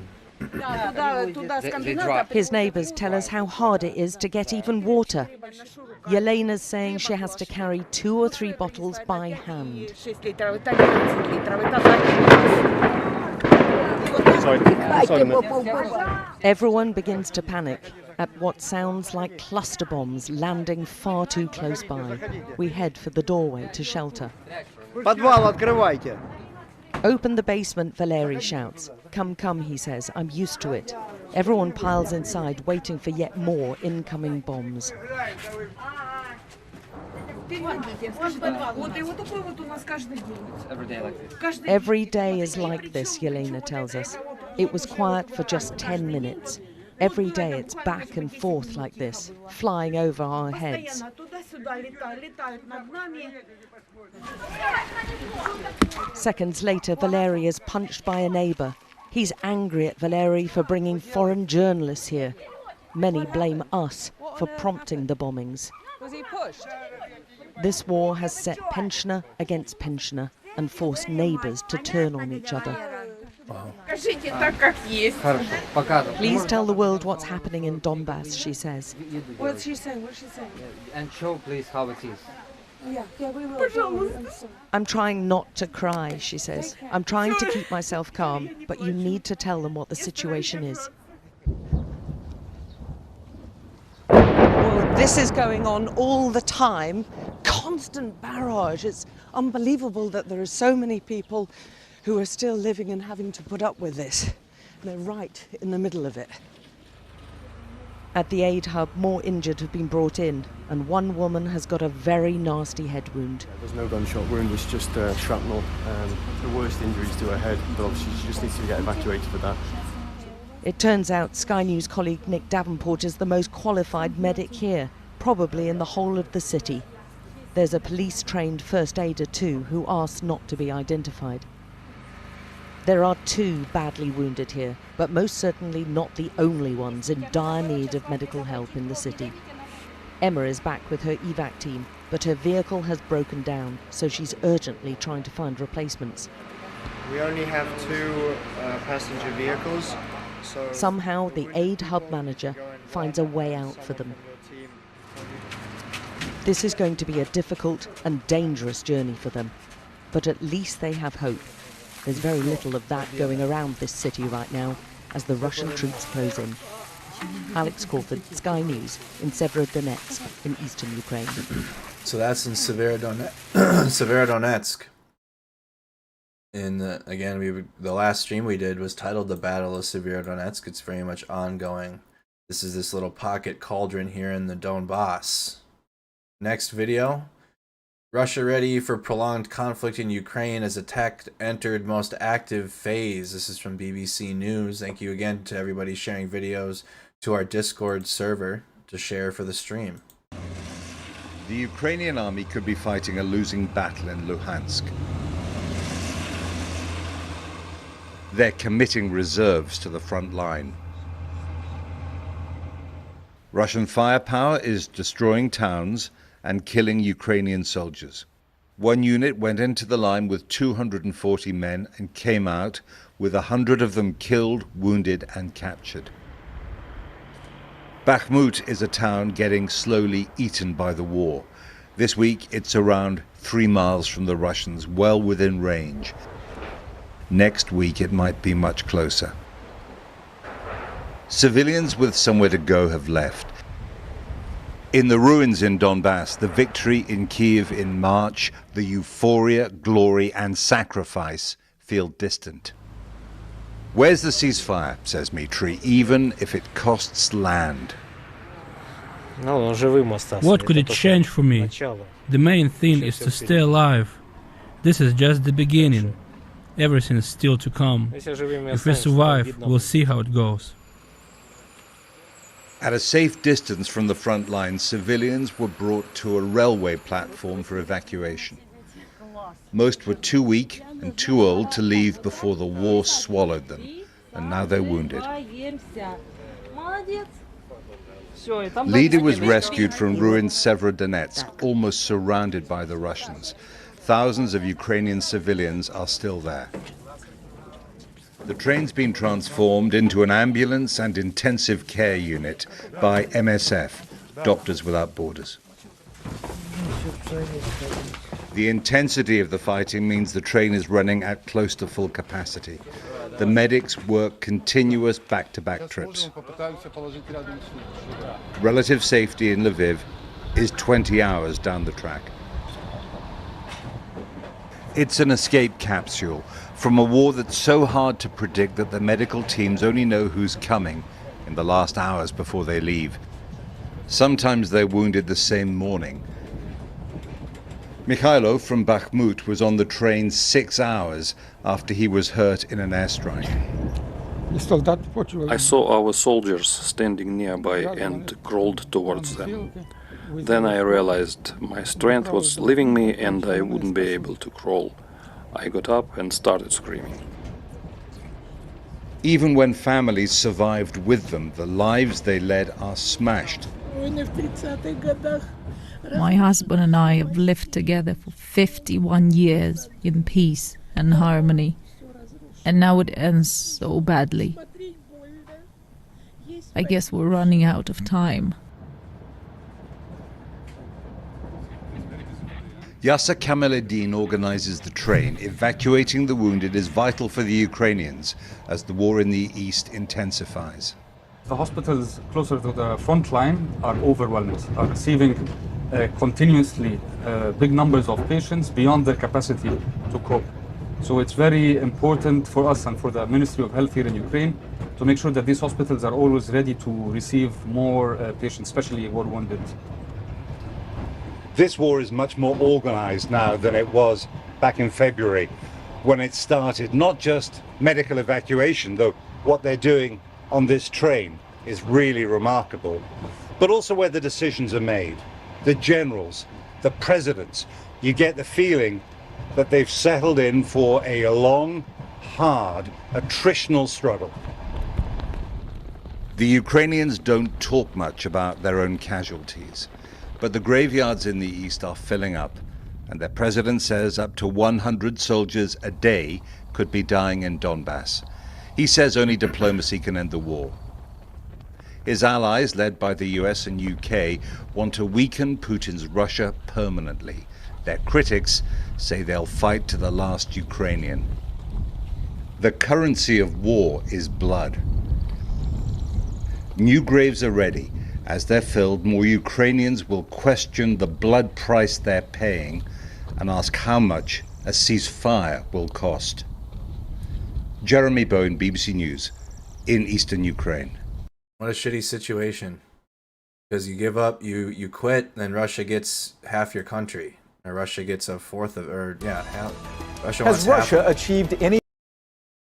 His neighbours tell us how hard it is to get even water. Yelena's saying she has to carry 2 or 3 bottles by hand. Everyone begins to panic at what sounds like cluster bombs landing far too close by. We head for the doorway to shelter. Open the basement, Valery shouts. Come, come, he says. I'm used to it. Everyone piles inside, waiting for yet more incoming bombs. Every day is like this, Yelena tells us. It was quiet for just 10 minutes. Every day it's back and forth like this, flying over our heads. Seconds later, Valery is punched by a neighbour. He's angry at Valery for bringing foreign journalists here. Many blame us for prompting the bombings. Was he pushed? This war has set pensioner against pensioner and forced neighbours to turn on each other. Wow. Please tell the world what's happening in Donbas, she says. What's she saying? What's she saying? And show please how it is. Yeah, we will. I'm trying not to cry, she says. I'm trying to keep myself calm, but you need to tell them what the situation is. Well, this is going on all the time. Constant barrage. It's unbelievable that there are so many people who are still living and having to put up with this. They're right in the middle of it. At the aid hub, more injured have been brought in, and one woman has got a very nasty head wound. There's no gunshot wound, it's just shrapnel. The worst injuries to her head, but obviously she just needs to get evacuated for that. It turns out Sky News colleague Nick Davenport is the most qualified medic here, probably in the whole of the city. There's a police-trained first aider too, who asks not to be identified. There are 2 badly wounded here, but most certainly not the only ones in dire need of medical help in the city. Emma is back with her evac team, but her vehicle has broken down, so she's urgently trying to find replacements. We only have 2 passenger vehicles. So somehow the aid hub manager finds a way out for them. This is going to be a difficult and dangerous journey for them, but at least they have hope. There's very little of that going around this city right now as the Russian troops close in. Alex Crawford, Sky News, in Severodonetsk in eastern Ukraine. So that's in Severodonetsk. Again, the last stream we did was titled The Battle of Severodonetsk. It's very much ongoing. This is this little pocket cauldron here in the Donbas. Next video. Russia ready for prolonged conflict in Ukraine as attack entered most active phase. This is from BBC News. Thank you again to everybody sharing videos to our Discord server to share for the stream. The Ukrainian army could be fighting a losing battle in Luhansk. They're committing reserves to the front line. Russian firepower is destroying towns and killing Ukrainian soldiers. One unit went into the line with 240 men and came out with 100 of them killed, wounded and captured. Bakhmut is a town getting slowly eaten by the war. This week it's around 3 miles from the Russians, well within range. Next week it might be much closer. Civilians with somewhere to go have left. In the ruins in Donbas, the victory in Kiev in March, the euphoria, glory and sacrifice feel distant. Where's the ceasefire, says Mitri, even if it costs land? What could it change for me? The main thing is to stay alive. This is just the beginning. Everything is still to come. If we survive, we'll see how it goes. At a safe distance from the front line, civilians were brought to a railway platform for evacuation. Most were too weak and too old to leave before the war swallowed them, and now they're wounded. Lida was rescued from ruined Severodonetsk, almost surrounded by the Russians. Thousands of Ukrainian civilians are still there. The train's been transformed into an ambulance and intensive care unit by MSF, Doctors Without Borders. The intensity of the fighting means the train is running at close to full capacity. The medics work continuous back-to-back trips. Relative safety in Lviv is 20 hours down the track. It's an escape capsule from a war that's so hard to predict that the medical teams only know who's coming in the last hours before they leave. Sometimes they're wounded the same morning. Mikhailo from Bakhmut was on the train 6 hours after he was hurt in an airstrike. I saw our soldiers standing nearby and crawled towards them. Then I realized my strength was leaving me and I wouldn't be able to crawl. I got up and started screaming. Even when families survived with them, the lives they led are smashed. My husband and I have lived together for 51 years in peace and harmony, and now it ends so badly. I guess we're running out of time. Yasser Kamaledin organizes the train. Evacuating the wounded is vital for the Ukrainians as the war in the east intensifies. The hospitals closer to the front line are overwhelmed, are receiving continuously big numbers of patients beyond their capacity to cope. So it's very important for us and for the Ministry of Health here in Ukraine to make sure that these hospitals are always ready to receive more patients, especially war wounded. This war is much more organized now than it was back in February when it started. Not just medical evacuation, though what they're doing on this train is really remarkable, but also where the decisions are made. The generals, the presidents, you get the feeling that they've settled in for a long, hard, attritional struggle. The Ukrainians don't talk much about their own casualties, but the graveyards in the east are filling up, and their president says up to 100 soldiers a day could be dying in Donbas. He says only diplomacy can end the war. His allies, led by the US and UK, want to weaken Putin's Russia permanently. Their critics say they'll fight to the last Ukrainian. The currency of war is blood. New graves are ready. As they're filled, more Ukrainians will question the blood price they're paying and ask how much a ceasefire will cost. Jeremy Bone, BBC News, in eastern Ukraine. What a shitty situation. Because you give up, you quit, then Russia gets half your country. Or Russia gets a fourth of, or yeah, half. Russia Has Russia achieved any?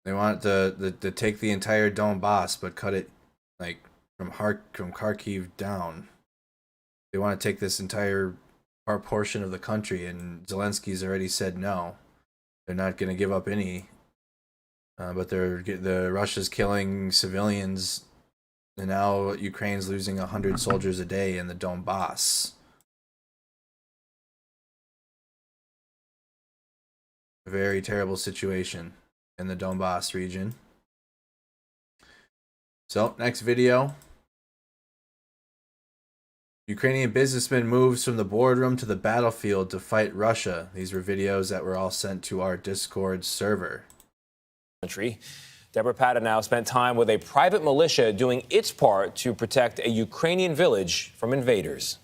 They want to take the entire Donbas, but cut it like from Kharkiv down. They want to take this entire portion of the country, and Zelensky's already said no. They're not going to give up any. But the Russia's killing civilians, and now Ukraine's losing 100 soldiers a day in the Donbas. A very terrible situation in the Donbas region. So, next video. Ukrainian businessman moves from the boardroom to the battlefield to fight Russia. These were videos that were all sent to our Discord server. Deborah Pattanow spent time with a private militia doing its part to protect a Ukrainian village from invaders.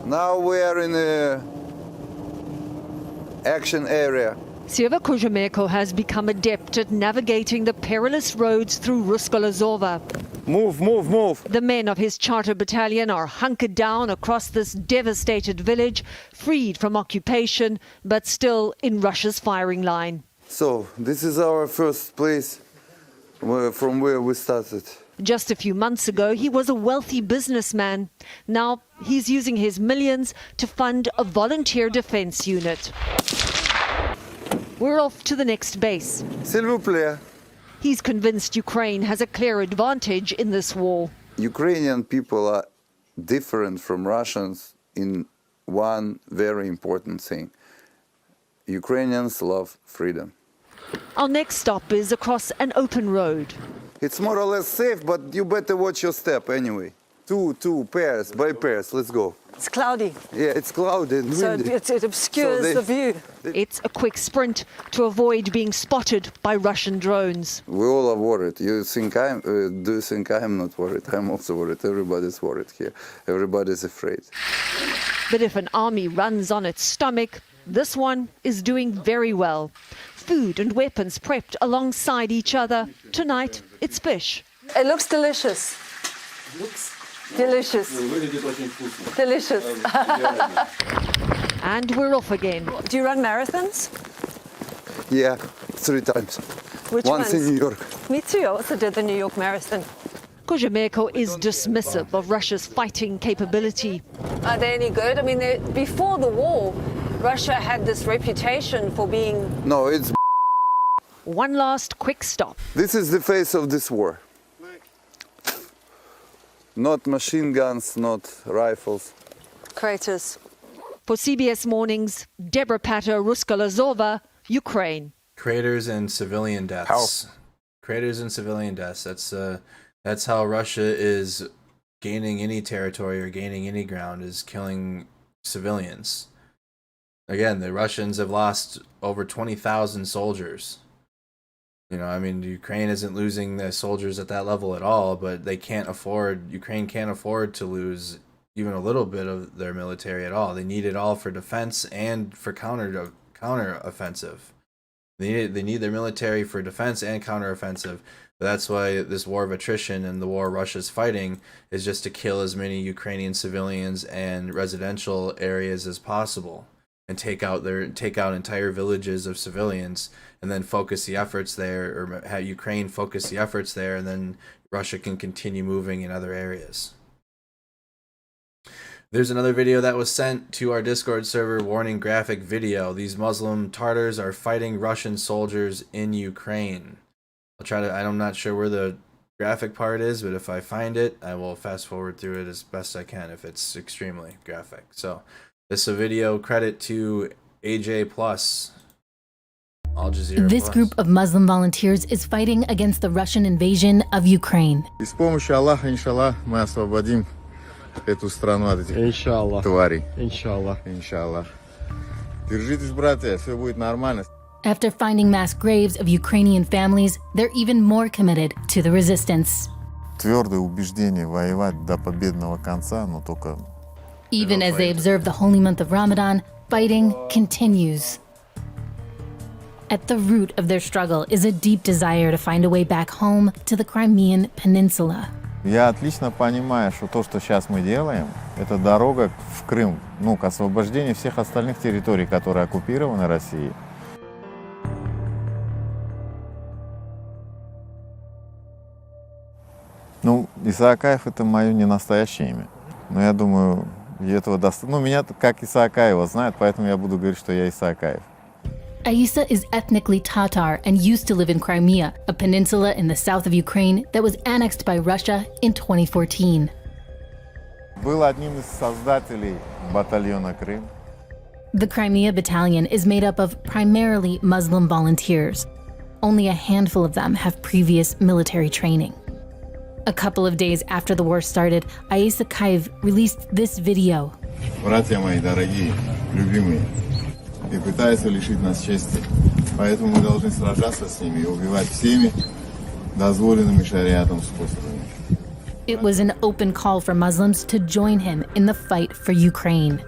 Now we are in the action area. Serhiy Hoshiko has become adept at navigating the perilous roads through Ruskolazovo. Move, move, move. The men of his charter battalion are hunkered down across this devastated village, freed from occupation, but still in Russia's firing line. So, this is our first place from where we started. Just a few months ago, he was a wealthy businessman. Now he's using his millions to fund a volunteer defense unit. We're off to the next base. S'il vous plaît. He's convinced Ukraine has a clear advantage in this war. Ukrainian people are different from Russians in one very important thing. Ukrainians love freedom. Our next stop is across an open road. It's more or less safe, but you better watch your step anyway. Two pairs by pairs. Let's go. It's cloudy. Yeah, it's cloudy and So windy. it obscures the view. It's a quick sprint to avoid being spotted by Russian drones. We all are worried. Do you think I'm not worried? I'm also worried. Everybody's worried here. Everybody's afraid. But if an army runs on its stomach, this one is doing very well. Food and weapons prepped alongside each other. Tonight, it's fish. It looks delicious. Delicious. Delicious. And we're off again. Do you run marathons? Yeah, 3 times. Which Once ones? in New York. Me too. I also did the New York Marathon. Hoshiko is dismissive of Russia's fighting capability. Are they any good? I mean, before the war, Russia had this reputation for being... No, it's... One last quick stop. This is the face of this war. Not machine guns, not rifles. Craters. For CBS Mornings, Deborah Patter, Ruskolazova, Ukraine. Craters and civilian deaths. Craters and civilian deaths. That's how Russia is gaining any territory or gaining any ground, is killing civilians. Again, the Russians have lost over 20,000 soldiers. You know, I mean, Ukraine isn't losing their soldiers at that level at all, but Ukraine can't afford to lose even a little bit of their military at all. They need it all for defense and for counter offensive. They need their military for defense and counter offensive. But that's why this war of attrition and the war Russia's fighting is just to kill as many Ukrainian civilians and residential areas as possible, and take out entire villages of civilians, and then focus the efforts there, or have Ukraine focus the efforts there, and then Russia can continue moving in other areas. There's another video that was sent to our Discord server, warning graphic video. These Muslim Tatars are fighting Russian soldiers in Ukraine. I'm not sure where the graphic part is, but if I find it, I will fast forward through it as best I can if it's extremely graphic. So this is a video, credit to AJ Plus, Al Jazeera This Plus. group of Muslim volunteers is fighting against the Russian invasion of Ukraine. И с помощью Аллаха, иншаллах, мы освободим эту страну от этих тварей. Иншаллах. Иншаллах. Держитесь, братья, все будет нормально. After finding mass graves of Ukrainian families, they're even more committed to the resistance. Твердое убеждение воевать до победного конца, но только... Even as they observe the holy month of Ramadan, fighting continues. At the root of their struggle is a deep desire to find a way back home to the Crimean Peninsula. Я отлично понимаю, что то, что сейчас мы делаем, это дорога в Крым, к освобождению всех остальных территорий, которые оккупированы Россией. Исаакаев — это мое не настоящее имя. Но я думаю, этого достаточно. Меня как Исаакаева знают, поэтому я буду говорить, что я Исаакаев. Aisa is ethnically Tatar and used to live in Crimea, a peninsula in the south of Ukraine that was annexed by Russia in 2014. Был одним из создателей батальона Крым. The Crimea battalion is made up of primarily Muslim volunteers. Only a handful of them have previous military training. A couple of days after the war started, Aisa Kaiv released this video. Братья мои дорогие, любимые, и пытаются лишить нас чести. Поэтому мы должны сражаться с ними и убивать всеми дозволенными шариатом способами. It was an open call for Muslims to join him in the fight for Ukraine.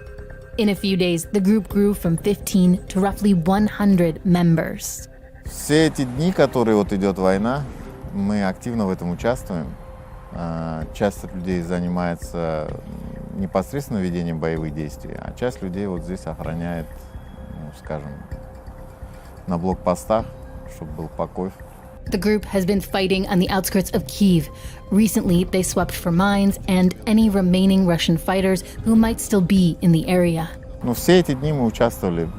In a few days, the group grew from 15 to roughly 100 members. Все эти дни, которые вот идет война, мы активно в этом участвуем. Часть людей занимается непосредственно ведением боевых действий, а часть людей вот здесь охраняет, ну, скажем, на блокпостах, чтобы был покой. The group has been fighting on the outskirts of Kyiv. Recently, they swept for mines and any remaining Russian fighters who might still be in the area. Ну, все эти дни мы участвовали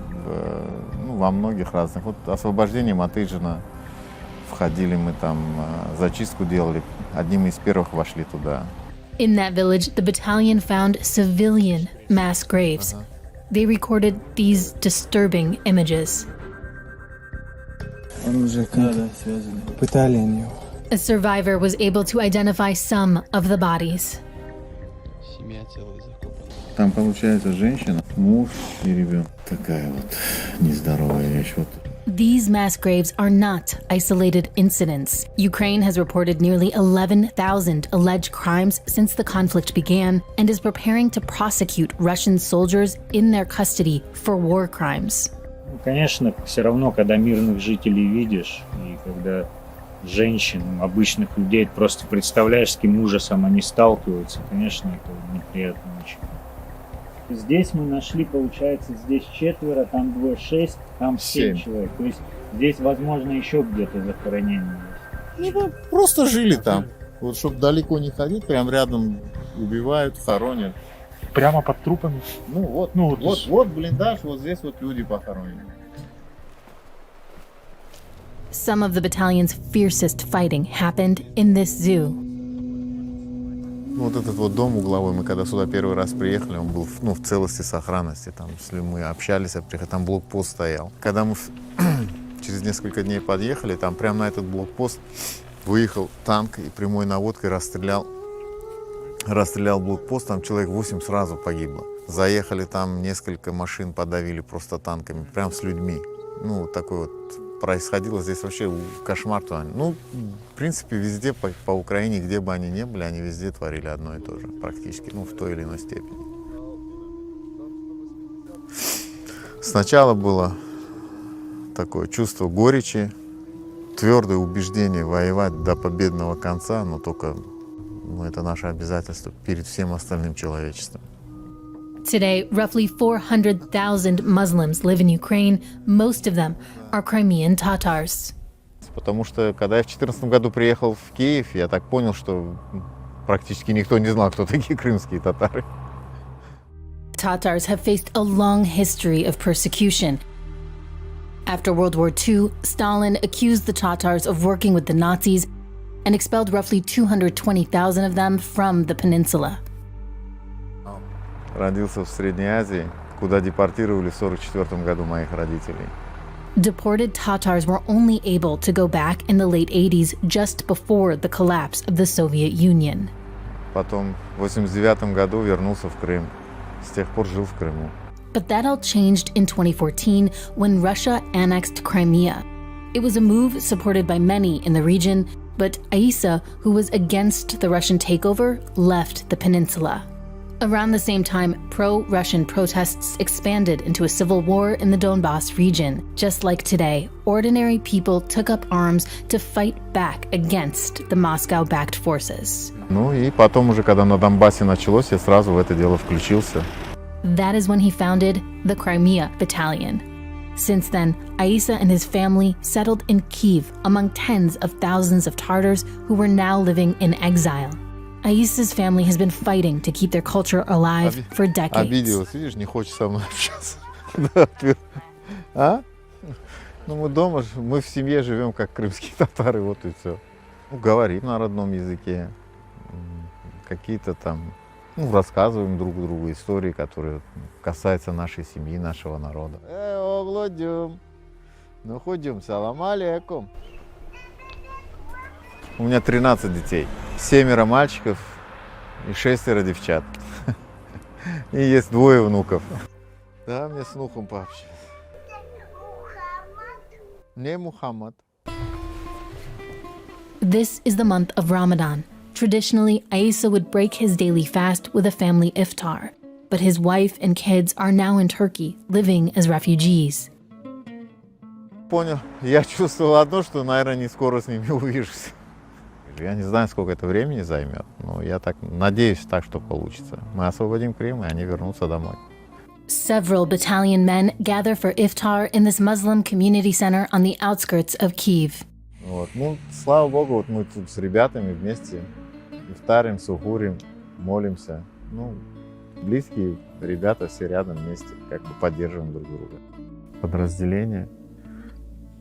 во многих разных. Вот освобождением от Ижина входили мы там, зачистку делали. Одним из первых вошли туда. In that village, the battalion found civilian mass graves. They recorded these disturbing images. A survivor was able to identify some of the bodies. Там получается женщина, муж и ребенок. Такая вот нездоровая вещь. These mass graves are not isolated incidents. Ukraine has reported nearly 11,000 alleged crimes since the conflict began and is preparing to prosecute Russian soldiers in their custody for war crimes. Конечно, все равно, когда мирных жителей видишь, и когда женщин, обычных людей, просто представляешь, с каким ужасом они сталкиваются, конечно, это неприятно очень. Здесь мы нашли, получается, здесь 4, там 2, 6, там 7 человек. То есть здесь, возможно, еще где-то захоронение есть. Ну, просто жили там. Вот, чтобы далеко не ходить, прям рядом убивают, хоронят. Прямо под трупами? Ну, вот блиндаж, вот здесь вот люди похоронены. Some of the battalion's fiercest fighting happened in this zoo. Вот этот вот дом угловой, мы когда сюда первый раз приехали, он был в целости, сохранности. Там, если мы общались, там блокпост стоял. Когда мы через несколько дней подъехали, там прямо на этот блокпост выехал танк и прямой наводкой расстрелял блокпост, там человек 8 сразу погибло. Заехали, там несколько машин подавили просто танками, прям с людьми. Ну, такое вот происходило здесь вообще кошмар. Ну, в принципе, везде по Украине, где бы они ни были, они везде творили одно и то же, практически, ну, в той или иной степени. Сначала было такое чувство горечи, твердое убеждение воевать до победного конца, но только это наше обязательство перед всем остальным человечеством. Today, roughly 400,000 Muslims live in Ukraine. Most of them are Crimean Tatars. Потому что, когда я в 2014 году приехал в Киев, я так понял, что практически никто не знал, кто такие крымские татары. Tatars have faced a long history of persecution. After World War II, Stalin accused the Tatars of working with the Nazis and expelled roughly 220,000 of them from the peninsula. Родился в Средней Азии, куда депортировали в 1944 году моих родителей. Deported Tatars were only able to go back in the late 80s, just before the collapse of the Soviet Union. Потом в 1989 году вернулся в Крым. С тех пор жил в Крыму. But that all changed in 2014 when Russia annexed Crimea. It was a move supported by many in the region, but Aisa, who was against the Russian takeover, left the peninsula. Around the same time, pro-Russian protests expanded into a civil war in the Donbas region. Just like today, ordinary people took up arms to fight back against the Moscow-backed forces. Ну и потом уже, когда на Донбассе началось, я сразу в это дело включился. That is when he founded the Crimea Battalion. Since then, Aisa and his family settled in Kyiv among tens of thousands of Tatars who were now living in exile. Aisa's family has been fighting to keep their culture alive for decades. Обиделась, видишь, не хочет со мной общаться. Ну мы дома, мы в семье живем как крымские татары, вот и все. Говорим на родном языке, какие-то там, рассказываем друг другу истории, которые касаются нашей семьи, нашего народа. Оглодюм, ну ходим, салам алейкум. У меня 13 детей, 7 мальчиков и 6 девчат. И есть 2 внуков. Да, мне с внуком пообщаться. Не Мухаммад. This is the month of Ramadan. Traditionally, Aisa would break his daily fast with a family iftar. but his wife and kids are now in Turkey, living as refugees. Понял. Я чувствовал одно, что, наверное, не скоро с ними увижусь. Я не знаю, сколько это времени займет, но я так надеюсь, так, что получится. Мы освободим Крым, и они вернутся домой. Several battalion men gather for iftar in this Muslim community center on the outskirts of Kyiv. Вот. Ну, слава Богу, вот мы тут с ребятами вместе ифтарим, сухурим, молимся. Ну, близкие ребята все рядом вместе, как бы поддерживаем друг друга. Подразделения,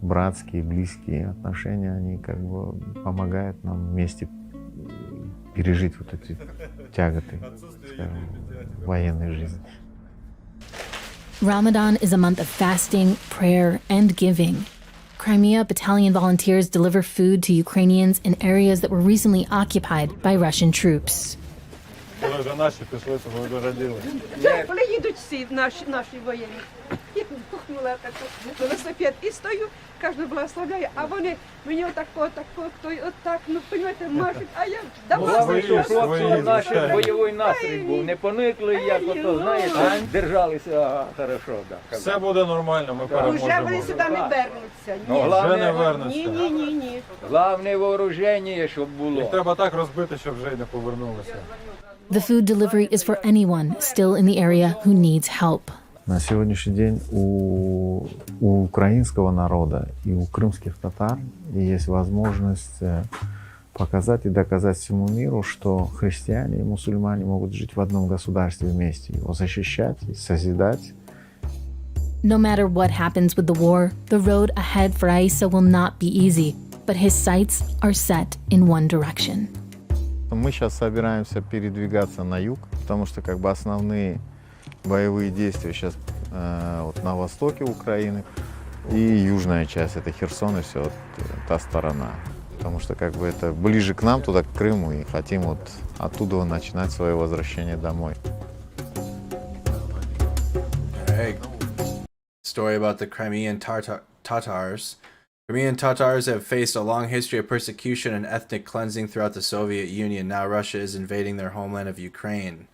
братские, близкие отношения, они как бы помогают нам вместе пережить вот эти тяготы, скажем, военной жизни. Ramadan is a month of fasting, prayer, and giving. Crimea battalion volunteers deliver food to Ukrainians in areas that were recently occupied by Russian troops. Приїдуть всі наші воєнні. Я пухнула так велосипед і стою, кожен благословляє, а вони мені отак, ну, розумієте, машуть, а я Главное, що хлопці наші бойовий настрій був, не поникли, як ото, знаєте, держалися хорошо. Все буде нормально, ми переможемо. Уже вони сюди не вернуться. Вже не вернуться. Ні. Головне вооруження, щоб було. Їх треба так розбити, щоб вже й не повернулися. The food delivery is for anyone still in the area who needs help. На сегодняшний день у украинского народа и у крымских татар есть возможность показать и доказать всему миру, что христиане и мусульмане могут жить в одном государстве вместе, его защищать и созидать. No matter what happens with the war, the road ahead for Aissa will not be easy, but his sights are set in one direction. Мы сейчас собираемся передвигаться на юг, потому что как бы основные боевые действия сейчас вот на востоке Украины и южная часть, это Херсон и все, вот, та сторона. Потому что как бы это ближе к нам, туда к Крыму, и хотим вот оттуда начинать свое возвращение домой. Hey, story about the Crimean Tatars. Crimean Tatars have faced a long history of persecution and ethnic cleansing throughout the Soviet Union. Now Russia is invading their homeland of Ukraine.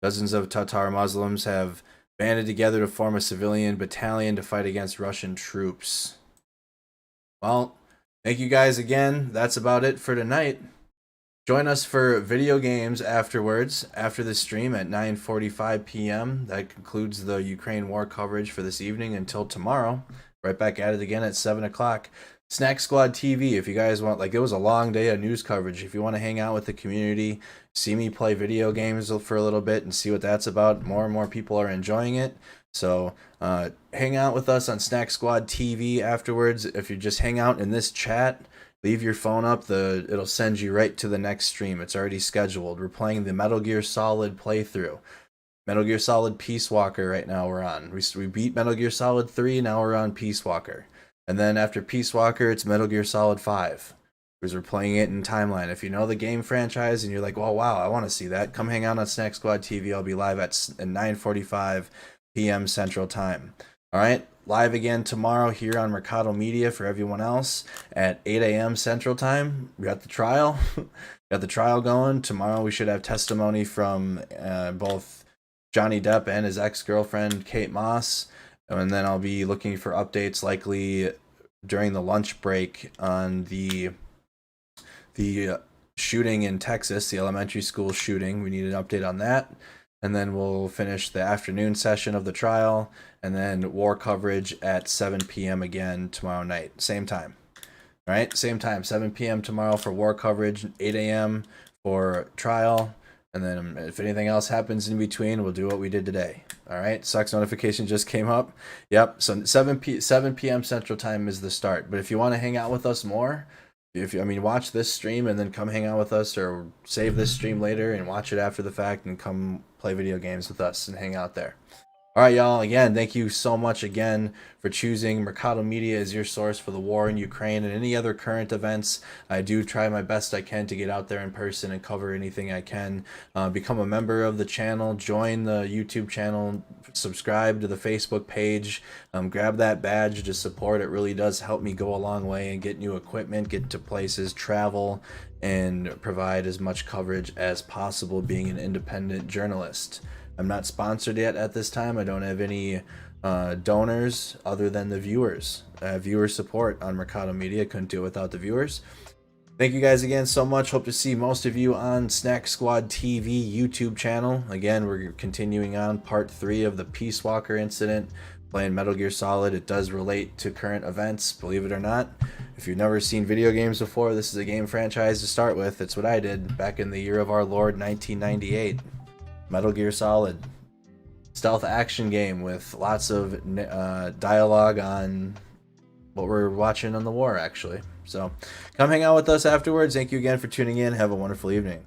Dozens of Tatar Muslims have banded together to form a civilian battalion to fight against Russian troops. Well, thank you guys again. That's about it for tonight. Join us for video games afterwards, after the stream at 9:45 p.m. That concludes the Ukraine war coverage for this evening until tomorrow. Right back at it again at 7 o'clock. Snack Squad TV, if you guys want, like, it was a long day of news coverage. If you want to hang out with the community, see me play video games for a little bit and see what that's about, more and more people are enjoying it. So hang out with us on Snack Squad TV afterwards. If you just hang out in this chat, leave your phone up, it'll send you right to the next stream. It's already scheduled. We're playing the Metal Gear Solid playthrough. Metal Gear Solid Peace Walker right now we're on. We beat Metal Gear Solid 3, now we're on Peace Walker. And then after Peace Walker, it's Metal Gear Solid 5. Because we're playing it in timeline. If you know the game franchise and you're like, oh wow, I want to see that, come hang out on Snack Squad TV. I'll be live at 9:45 p.m. Central Time. Alright, live again tomorrow here on Mercado Media for everyone else at 8 a.m. Central Time. We got the trial. Got the trial going. Tomorrow we should have testimony from both Johnny Depp and his ex-girlfriend Kate Moss, and then I'll be looking for updates likely during the lunch break on the shooting in Texas, the elementary school shooting. We need an update on that, and then we'll finish the afternoon session of the trial, and then war coverage at 7 p.m. again tomorrow night, same time. All right, same time, 7 p.m. tomorrow for war coverage, 8 a.m. for trial. And then if anything else happens in between, we'll do what we did today. All right. Sucks notification just came up. Yep. So 7 p.m. Central Time is the start. But if you want to hang out with us more, watch this stream and then come hang out with us, or save this stream later and watch it after the fact and come play video games with us and hang out there. All right, y'all. Again, thank you so much again for choosing Mercado Media as your source for the war in Ukraine and any other current events. I do try my best I can to get out there in person and cover anything I can. Become a member of the channel, join the YouTube channel, subscribe to the Facebook page, grab that badge to support. It really does help me go a long way and get new equipment, get to places, travel, and provide as much coverage as possible being an independent journalist. I'm not sponsored yet at this time. I don't have any donors other than the viewers. Viewer support on Mercado Media. Couldn't do it without the viewers. Thank you guys again so much. Hope to see most of you on Snack Squad TV YouTube channel. Again, we're continuing on part 3 of the Peace Walker incident, playing Metal Gear Solid. It does relate to current events, believe it or not. If you've never seen video games before, this is a game franchise to start with. It's what I did back in the year of our Lord 1998. Metal Gear Solid. Stealth action game with lots of dialogue on what we're watching on the war, actually. So come hang out with us afterwards. Thank you again for tuning in. Have a wonderful evening.